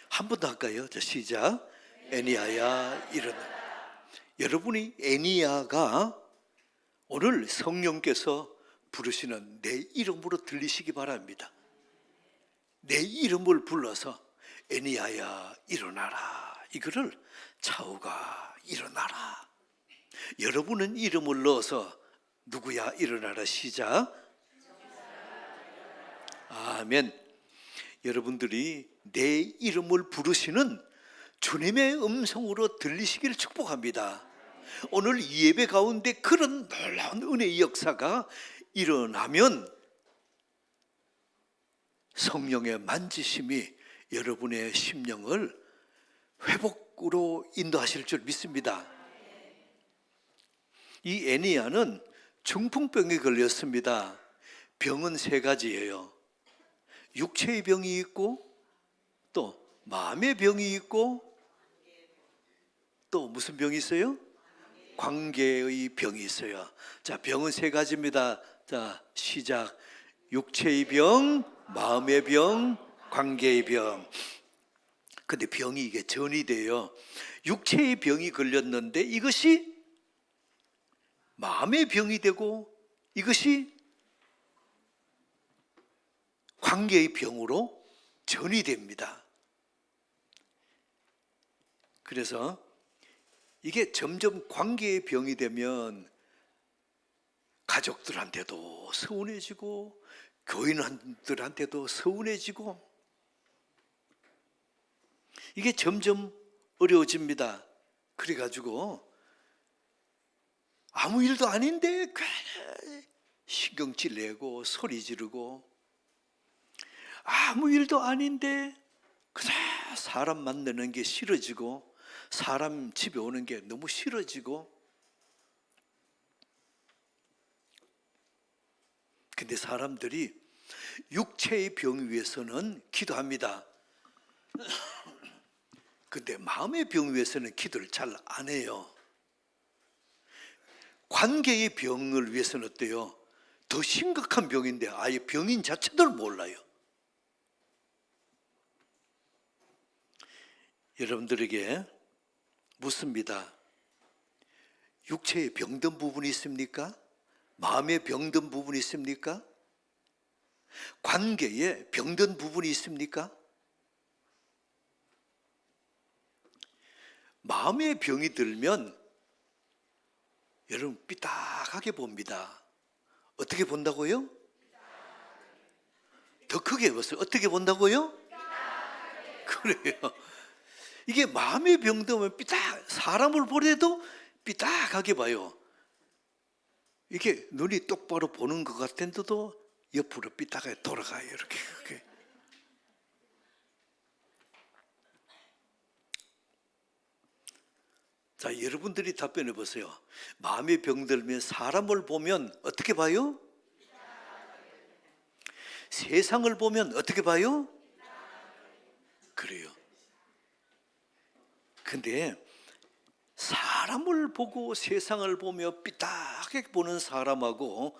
한 번 더 할까요? 자, 시작. 애니야야 일어나라. 여러분이 애니야가 오늘 성령께서 부르시는 내 이름으로 들리시기 바랍니다. 내 이름을 불러서 애니야야 일어나라. 이거를 차우가 일어나라. 여러분은 이름을 넣어서 누구야 일어나라. 시작. 아멘. 여러분들이 내 이름을 부르시는 주님의 음성으로 들리시기를 축복합니다. 오늘 이 예배 가운데 그런 놀라운 은혜의 역사가 일어나면 성령의 만지심이 여러분의 심령을 회복으로 인도하실 줄 믿습니다. 이 애니야는 중풍병에 걸렸습니다. 병은 세 가지예요. 육체의 병이 있고 또 마음의 병이 있고 또 무슨 병이 있어요? 관계의 병이 있어요. 자, 병은 세 가지입니다. 자, 시작. 육체의 병, 마음의 병, 관계의 병. 근데 병이 이게 전이 돼요. 육체의 병이 걸렸는데 이것이 마음의 병이 되고 이것이 관계의 병으로 전이 됩니다. 그래서 이게 점점 관계의 병이 되면 가족들한테도 서운해지고 교인들한테도 서운해지고 이게 점점 어려워집니다. 그래가지고 아무 일도 아닌데 괜히 신경질 내고 소리 지르고 아무 일도 아닌데 그냥 사람 만나는 게 싫어지고 사람 집에 오는 게 너무 싫어지고. 근데 사람들이 육체의 병 위해서는 기도합니다. 근데 마음의 병 위해서는 기도를 잘 안 해요. 관계의 병을 위해서는 어때요? 더 심각한 병인데 아예 병인 자체도 몰라요. 여러분들에게 묻습니다. 육체에 병든 부분이 있습니까? 마음에 병든 부분이 있습니까? 관계에 병든 부분이 있습니까? 마음의 병이 들면 여러분 삐딱하게 봅니다. 어떻게 본다고요? 더 크게 보세요. 어떻게 본다고요? 그래요. 이게 마음의 병들면 삐딱, 사람을 보래도 삐딱하게 봐요. 이게 눈이 똑바로 보는 것 같은데도 옆으로 삐딱하게 돌아가요. 이렇게. 자, 여러분들이 답변해 보세요. 마음의 병들면 사람을 보면 어떻게 봐요? 세상을 보면 어떻게 봐요? 그래요. 근데 사람을 보고 세상을 보며 삐딱하게 보는 사람하고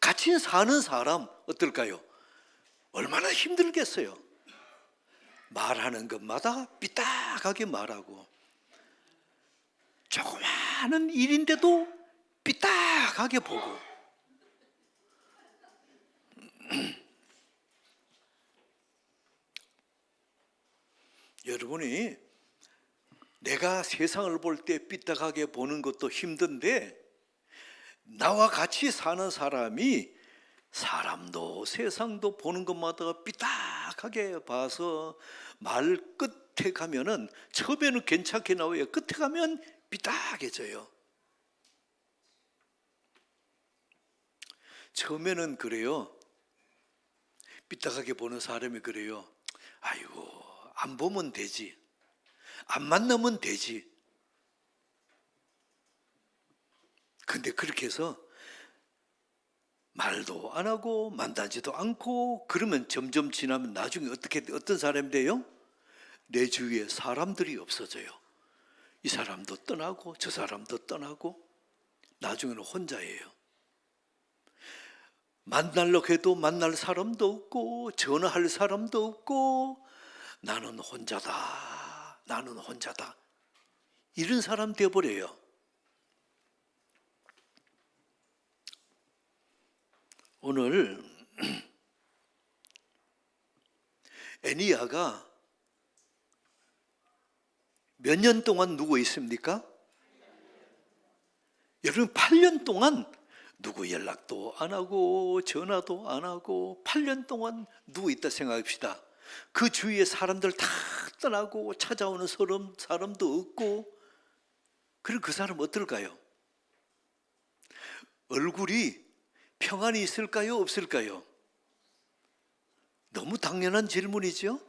같이 사는 사람 어떨까요? 얼마나 힘들겠어요. 말하는 것마다 삐딱하게 말하고 조그마한 일인데도 삐딱하게 보고 여러분이 내가 세상을 볼 때 삐딱하게 보는 것도 힘든데 나와 같이 사는 사람이 사람도 세상도 보는 것마다 삐딱하게 봐서 말 끝에 가면은 처음에는 괜찮게 나와요. 끝에 가면 삐딱해져요. 처음에는 그래요. 삐딱하게 보는 사람이 그래요. 아이고, 안 보면 되지. 안 만나면 되지. 근데 그렇게 해서 말도 안 하고 만나지도 않고 그러면 점점 지나면 나중에 어떤 사람이 돼요? 내 주위에 사람들이 없어져요. 이 사람도 떠나고 저 사람도 떠나고 나중에는 혼자예요. 만나려고 해도 만날 사람도 없고 전화할 사람도 없고 나는 혼자다. 나는 혼자다. 이런 사람 되어버려요. 오늘 애니야가 몇 년 동안 누구 있습니까? 여러분 8년 동안 누구 연락도 안 하고 전화도 안 하고 8년 동안 누구 있다 생각합시다. 그 주위에 사람들 다 떠나고 찾아오는 사람도 없고 그럼 그 사람 어떨까요? 얼굴이 평안이 있을까요? 없을까요? 너무 당연한 질문이죠.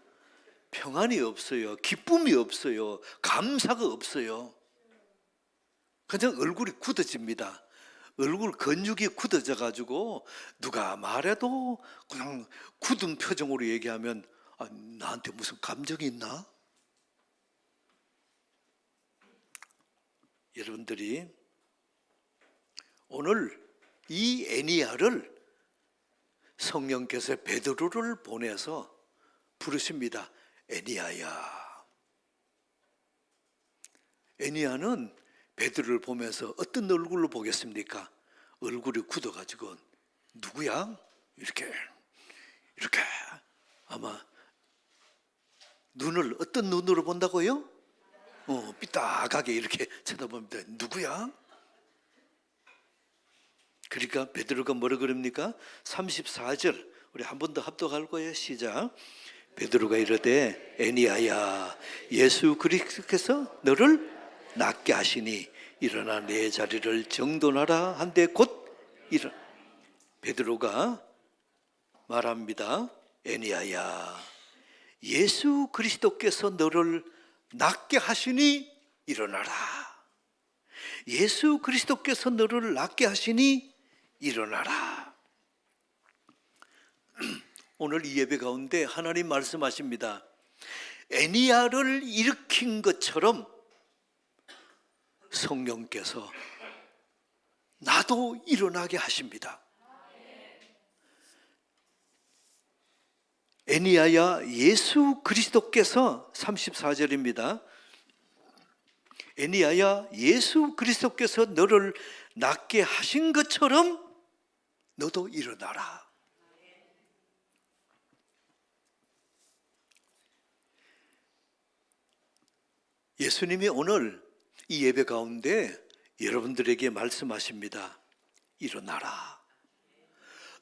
평안이 없어요. 기쁨이 없어요. 감사가 없어요. 그냥 얼굴이 굳어집니다. 얼굴 근육이 굳어져 가지고 누가 말해도 그냥 굳은 표정으로 얘기하면 나한테 무슨 감정이 있나? 여러분들이 오늘 이 애니야를 성령께서 베드로를 보내서 부르십니다. 애니야야. 애니야는 베드로를 보면서 어떤 얼굴로 보겠습니까? 얼굴이 굳어가지고 누구야? 이렇게 아마 눈을 어떤 눈으로 본다고요? 삐딱하게 이렇게 쳐다봅니다. 누구야? 그러니까 베드로가 뭐라 그럽니까? 34절 우리 한 번 더 합독할 거예요. 시작. 베드로가 이르되 애니야야 예수 그리스도께서 너를 낫게 하시니 일어나 내 자리를 정돈하라 한데 곧 일어나. 베드로가 말합니다. 애니야야 예수 그리스도께서 너를 낫게 하시니 일어나라. 예수 그리스도께서 너를 낫게 하시니 일어나라. 오늘 이 예배 가운데 하나님 말씀하십니다. 애니야를 일으킨 것처럼 성령께서 나도 일어나게 하십니다. 애니야야 예수 그리스도께서 34절입니다. 애니야야 예수 그리스도께서 너를 낫게 하신 것처럼 너도 일어나라. 예수님이 오늘 이 예배 가운데 여러분들에게 말씀하십니다. 일어나라.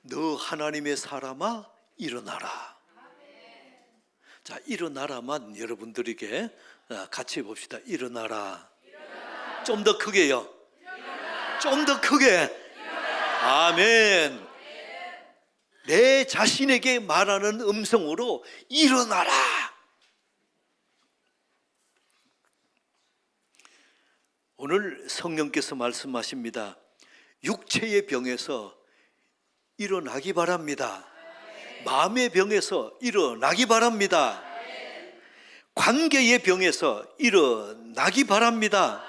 너 하나님의 사람아 일어나라. 자, 일어나라만 여러분들에게 같이 봅시다. 일어나라. 좀 더 크게요. 좀 더 크게. 아멘. 내 자신에게 말하는 음성으로 일어나라. 오늘 성령께서 말씀하십니다. 육체의 병에서 일어나기 바랍니다. 마음의 병에서 일어나기 바랍니다. 관계의 병에서 일어나기 바랍니다.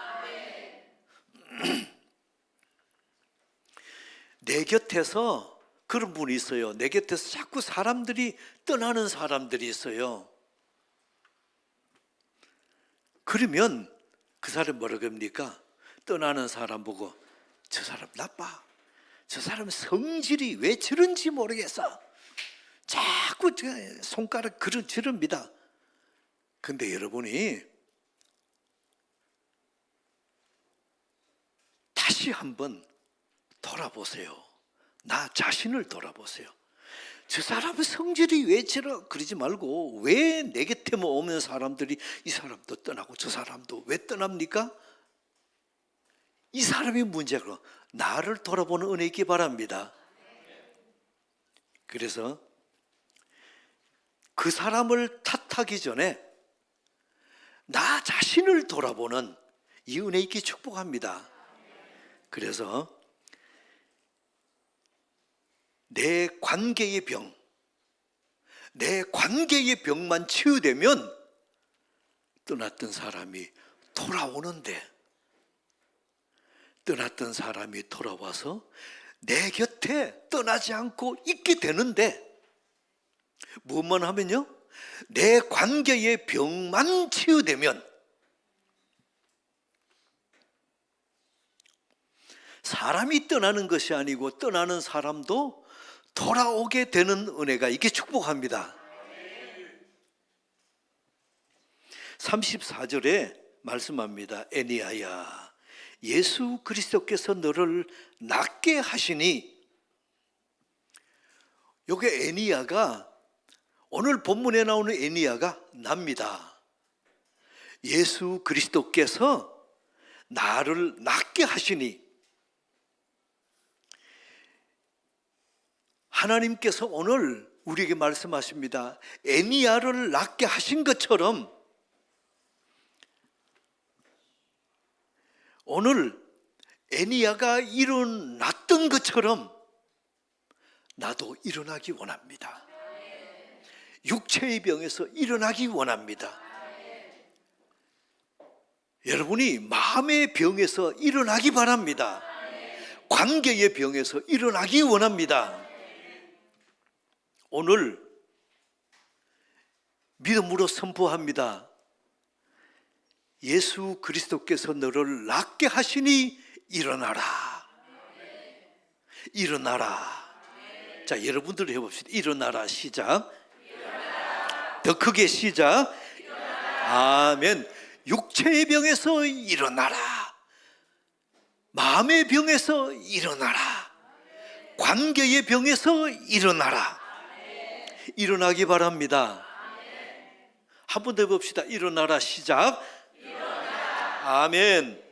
내 곁에서 그런 분이 있어요. 내 곁에서 자꾸 사람들이 떠나는 사람들이 있어요. 그러면 그 사람 뭐라고 합니까? 떠나는 사람 보고 저 사람 나빠. 저 사람 성질이 왜 저런지 모르겠어. 자꾸 손가락 지릅니다. 근데 여러분이 다시 한번 돌아보세요. 나 자신을 돌아보세요. 저 사람의 성질이 왜 저러 그러지 말고 왜 내 곁에 오는 사람들이 이 사람도 떠나고 저 사람도 왜 떠납니까? 이 사람이 문제고 나를 돌아보는 은혜 있기 바랍니다. 그래서 그 사람을 탓하기 전에 나 자신을 돌아보는 이 은혜 있기 축복합니다. 그래서 내 관계의 병, 내 관계의 병만 치유되면 떠났던 사람이 돌아오는데, 떠났던 사람이 돌아와서 내 곁에 떠나지 않고 있게 되는데, 무엇만 하면요, 내 관계의 병만 치유되면 사람이 떠나는 것이 아니고 떠나는 사람도 돌아오게 되는 은혜가 있게 축복합니다. 34절에 말씀합니다. 애니야야, 예수 그리스도께서 너를 낫게 하시니. 요게 애니야가, 오늘 본문에 나오는 애니야가 납니다. 예수 그리스도께서 나를 낫게 하시니. 하나님께서 오늘 우리에게 말씀하십니다. 애니야를 낫게 하신 것처럼 오늘 애니야가 일어났던 것처럼 나도 일어나기 원합니다. 육체의 병에서 일어나기 원합니다. 여러분이 마음의 병에서 일어나기 바랍니다. 관계의 병에서 일어나기 원합니다. 오늘 믿음으로 선포합니다. 예수 그리스도께서 너를 낫게 하시니 일어나라. 일어나라. 자, 여러분들 해봅시다. 일어나라. 시작. 더 크게 시작. 아멘. 육체의 병에서 일어나라. 마음의 병에서 일어나라. 관계의 병에서 일어나라. 일어나기 바랍니다. 한 번 더 해봅시다. 일어나라. 시작. 아멘.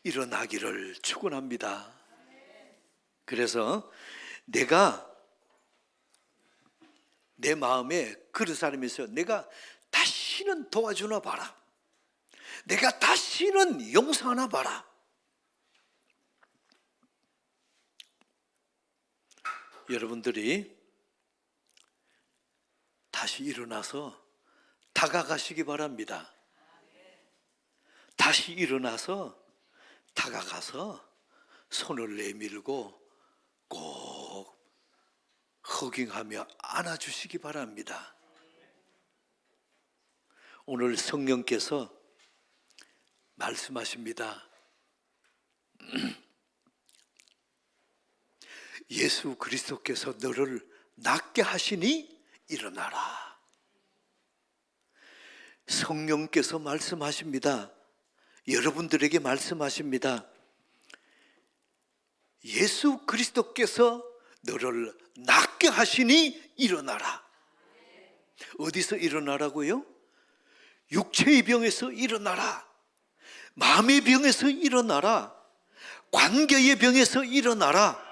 일어나기를 축원합니다. 그래서 내가 내 마음에 그런 사람이 있어요. 내가 다시는 도와주나 봐라. 내가 다시는 용서하나 봐라. 여러분들이 다시 일어나서 다가가시기 바랍니다. 다시 일어나서 다가가서 손을 내밀고 꼭 허깅하며 안아주시기 바랍니다. 오늘 성령께서 말씀하십니다. 예수 그리스도께서 너를 낫게 하시니 일어나라. 성령께서 말씀하십니다. 여러분들에게 말씀하십니다. 예수 그리스도께서 너를 낫게 하시니 일어나라. 어디서 일어나라고요? 육체의 병에서 일어나라. 마음의 병에서 일어나라. 관계의 병에서 일어나라.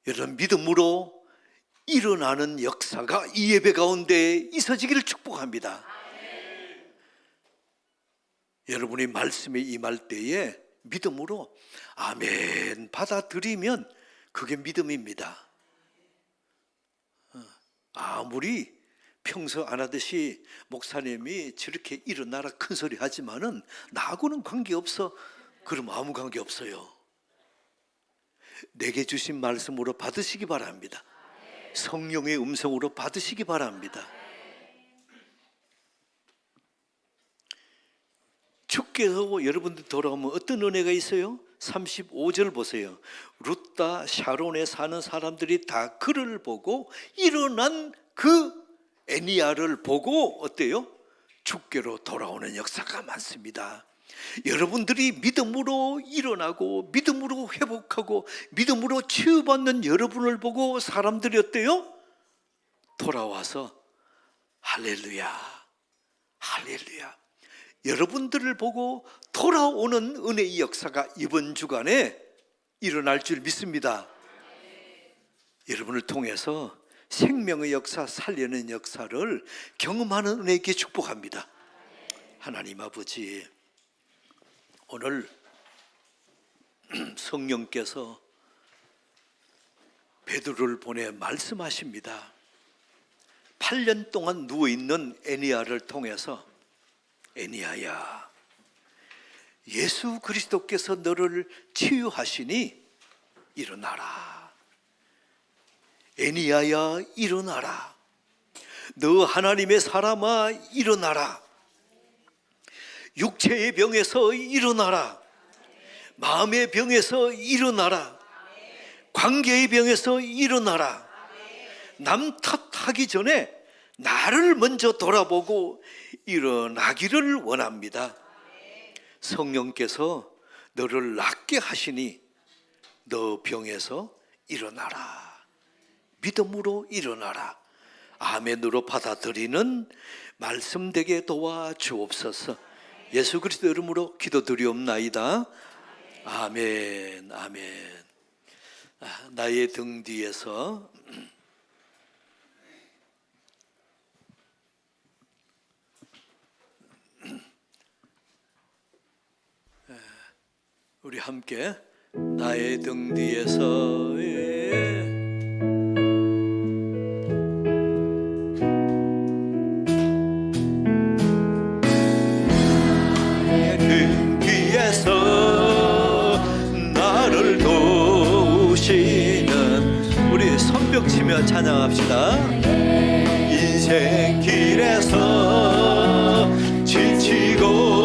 여러분, 믿음으로 일어나는 역사가 이 예배 가운데 있어지기를 축복합니다. 여러분이 말씀에 임할 때에 믿음으로 아멘 받아들이면 그게 믿음입니다. 아무리 평소 안 하듯이 목사님이 저렇게 일어나라 큰 소리 하지만은 나하고는 관계없어. 그럼 아무 관계 없어요. 내게 주신 말씀으로 받으시기 바랍니다. 성령의 음성으로 받으시기 바랍니다. 주께서 여러분들 돌아오면 어떤 은혜가 있어요? 35절 보세요. 룻다 샤론에 사는 사람들이 다 그를 보고 일어난 그 애니야를 보고 어때요? 죽게로 돌아오는 역사가 많습니다. 여러분들이 믿음으로 일어나고 믿음으로 회복하고 믿음으로 치유받는 여러분을 보고 사람들이 어때요? 돌아와서 할렐루야, 할렐루야. 여러분들을 보고 돌아오는 은혜의 역사가 이번 주간에 일어날 줄 믿습니다. 여러분을 통해서 생명의 역사, 살리는 역사를 경험하는 은혜에게 축복합니다. 하나님 아버지, 오늘 성령께서 베드로를 보내 말씀하십니다. 8년 동안 누워있는 애니야를 통해서 애니야야, 예수 그리스도께서 너를 치유하시니 일어나라. 애니야야, 일어나라. 너 하나님의 사람아, 일어나라. 육체의 병에서 일어나라. 마음의 병에서 일어나라. 관계의 병에서 일어나라. 남 탓하기 전에 나를 먼저 돌아보고 일어나기를 원합니다. 성령께서 너를 낫게 하시니 너 병에서 일어나라. 믿음으로 일어나라. 아멘으로 받아들이는 말씀 되게 도와주옵소서. 예수 그리스도 이름으로 기도드리옵나이다. 아멘, 아멘. 나의 등 뒤에서 우리 함께 나의 등 뒤에서 나의 등 뒤에서 나를 도우시는, 우리 손뼉 치며 찬양합시다. 인생 길에서 지치고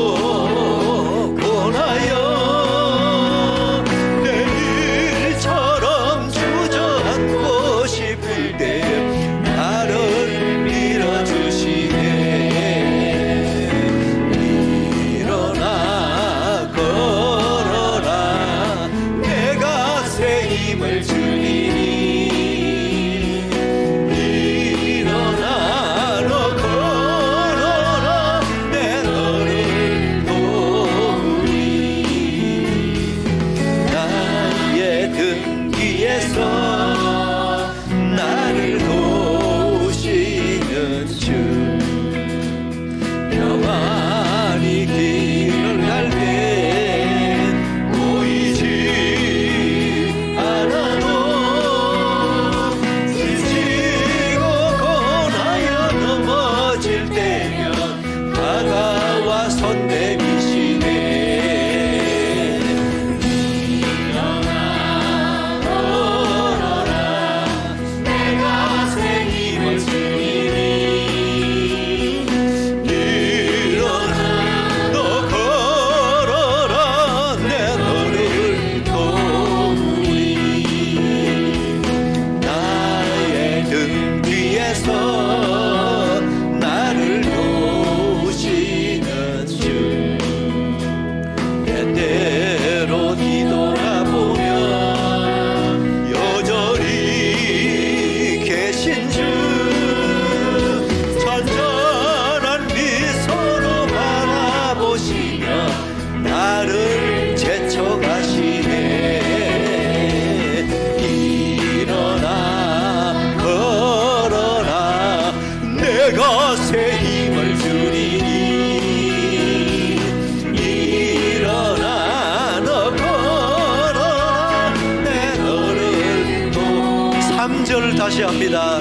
다시 합니다.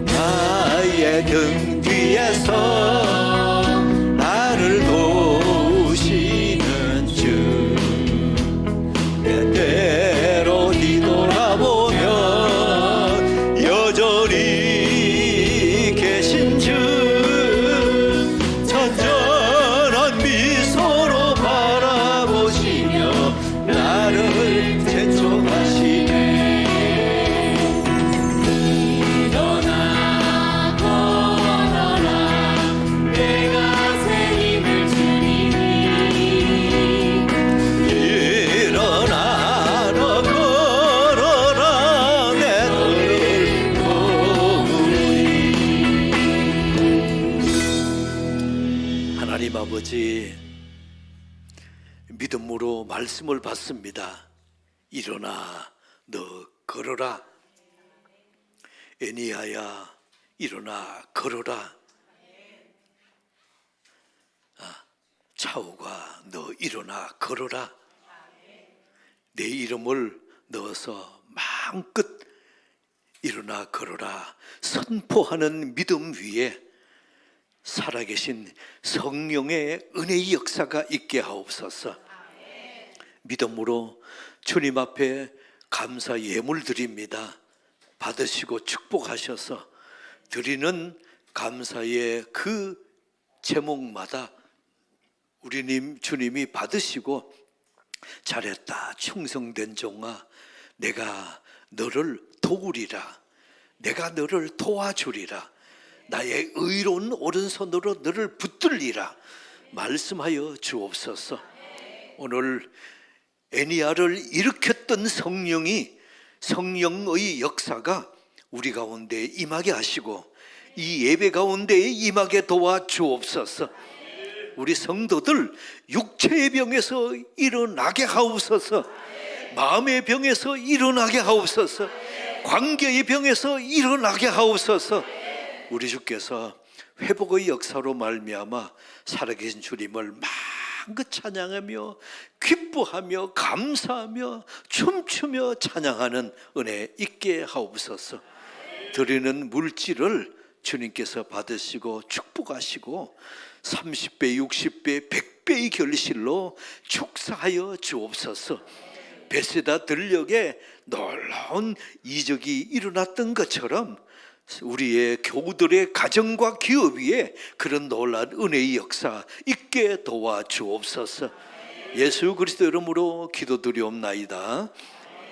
나의 등 뒤에서 나를 도우시는 주, 때때로 뒤돌아보면 여전히 계신 주, 천천한 미소로 바라보시며 하나님 아버지, 믿음으로 말씀을 받습니다. 일어나 너 걸어라. 애니야야 일어나 걸어라. 차우가 너 일어나 걸어라. 내 이름을 넣어서 마음껏 일어나 걸어라 선포하는 믿음 위에 살아계신 성령의 은혜의 역사가 있게 하옵소서. 믿음으로 주님 앞에 감사 예물 드립니다. 받으시고 축복하셔서 드리는 감사의 그 제목마다 우리 주님이 받으시고 잘했다 충성된 종아, 내가 너를 도우리라, 내가 너를 도와주리라, 나의 의로운 오른손으로 너를 붙들리라 말씀하여 주옵소서. 오늘 애니야를 일으켰던 성령의 역사가 우리 가운데 임하게 하시고 이 예배 가운데 임하게 도와주옵소서. 우리 성도들 육체의 병에서 일어나게 하옵소서. 마음의 병에서 일어나게 하옵소서. 관계의 병에서 일어나게 하옵소서. 우리 주께서 회복의 역사로 말미암아 살아계신 주님을 마음껏 찬양하며 기뻐하며 감사하며 춤추며 찬양하는 은혜 있게 하옵소서. 드리는 물질을 주님께서 받으시고 축복하시고 30배, 60배, 100배의 결실로 축사하여 주옵소서. 베세다 들녘에 놀라운 이적이 일어났던 것처럼 우리의 교우들의 가정과 기업 위에 그런 놀라운 은혜의 역사 있게 도와주옵소서. 예수 그리스도 이름으로 기도드리옵나이다.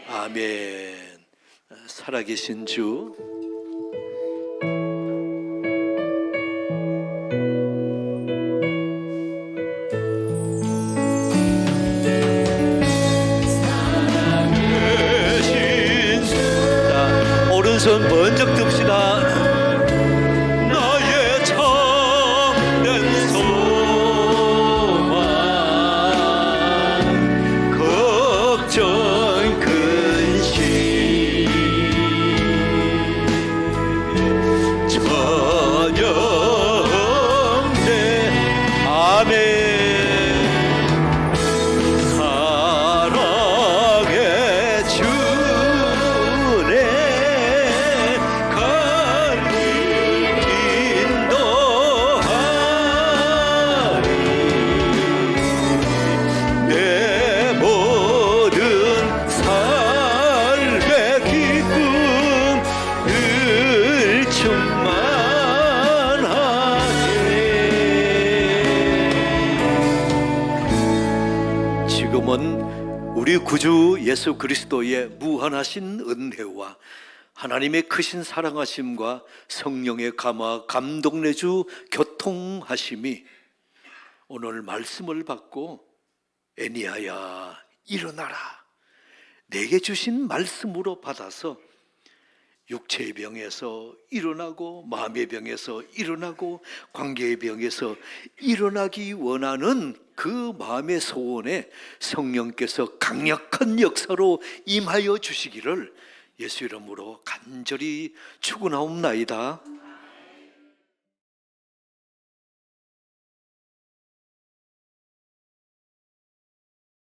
아멘. 살아계신 주, 오른손 번쩍 듭시다. 나의 참된 소망, 걱정 근심, 전영대 아멘. 우리 구주 예수 그리스도의 무한하신 은혜와 하나님의 크신 사랑하심과 성령의 감동 내주 교통하심이 오늘 말씀을 받고 애니야야 일어나라, 내게 주신 말씀으로 받아서 육체의 병에서 일어나고 마음의 병에서 일어나고 관계의 병에서 일어나기 원하는 그 마음의 소원에 성령께서 강력한 역사로 임하여 주시기를 예수 이름으로 간절히 축원하옵나이다.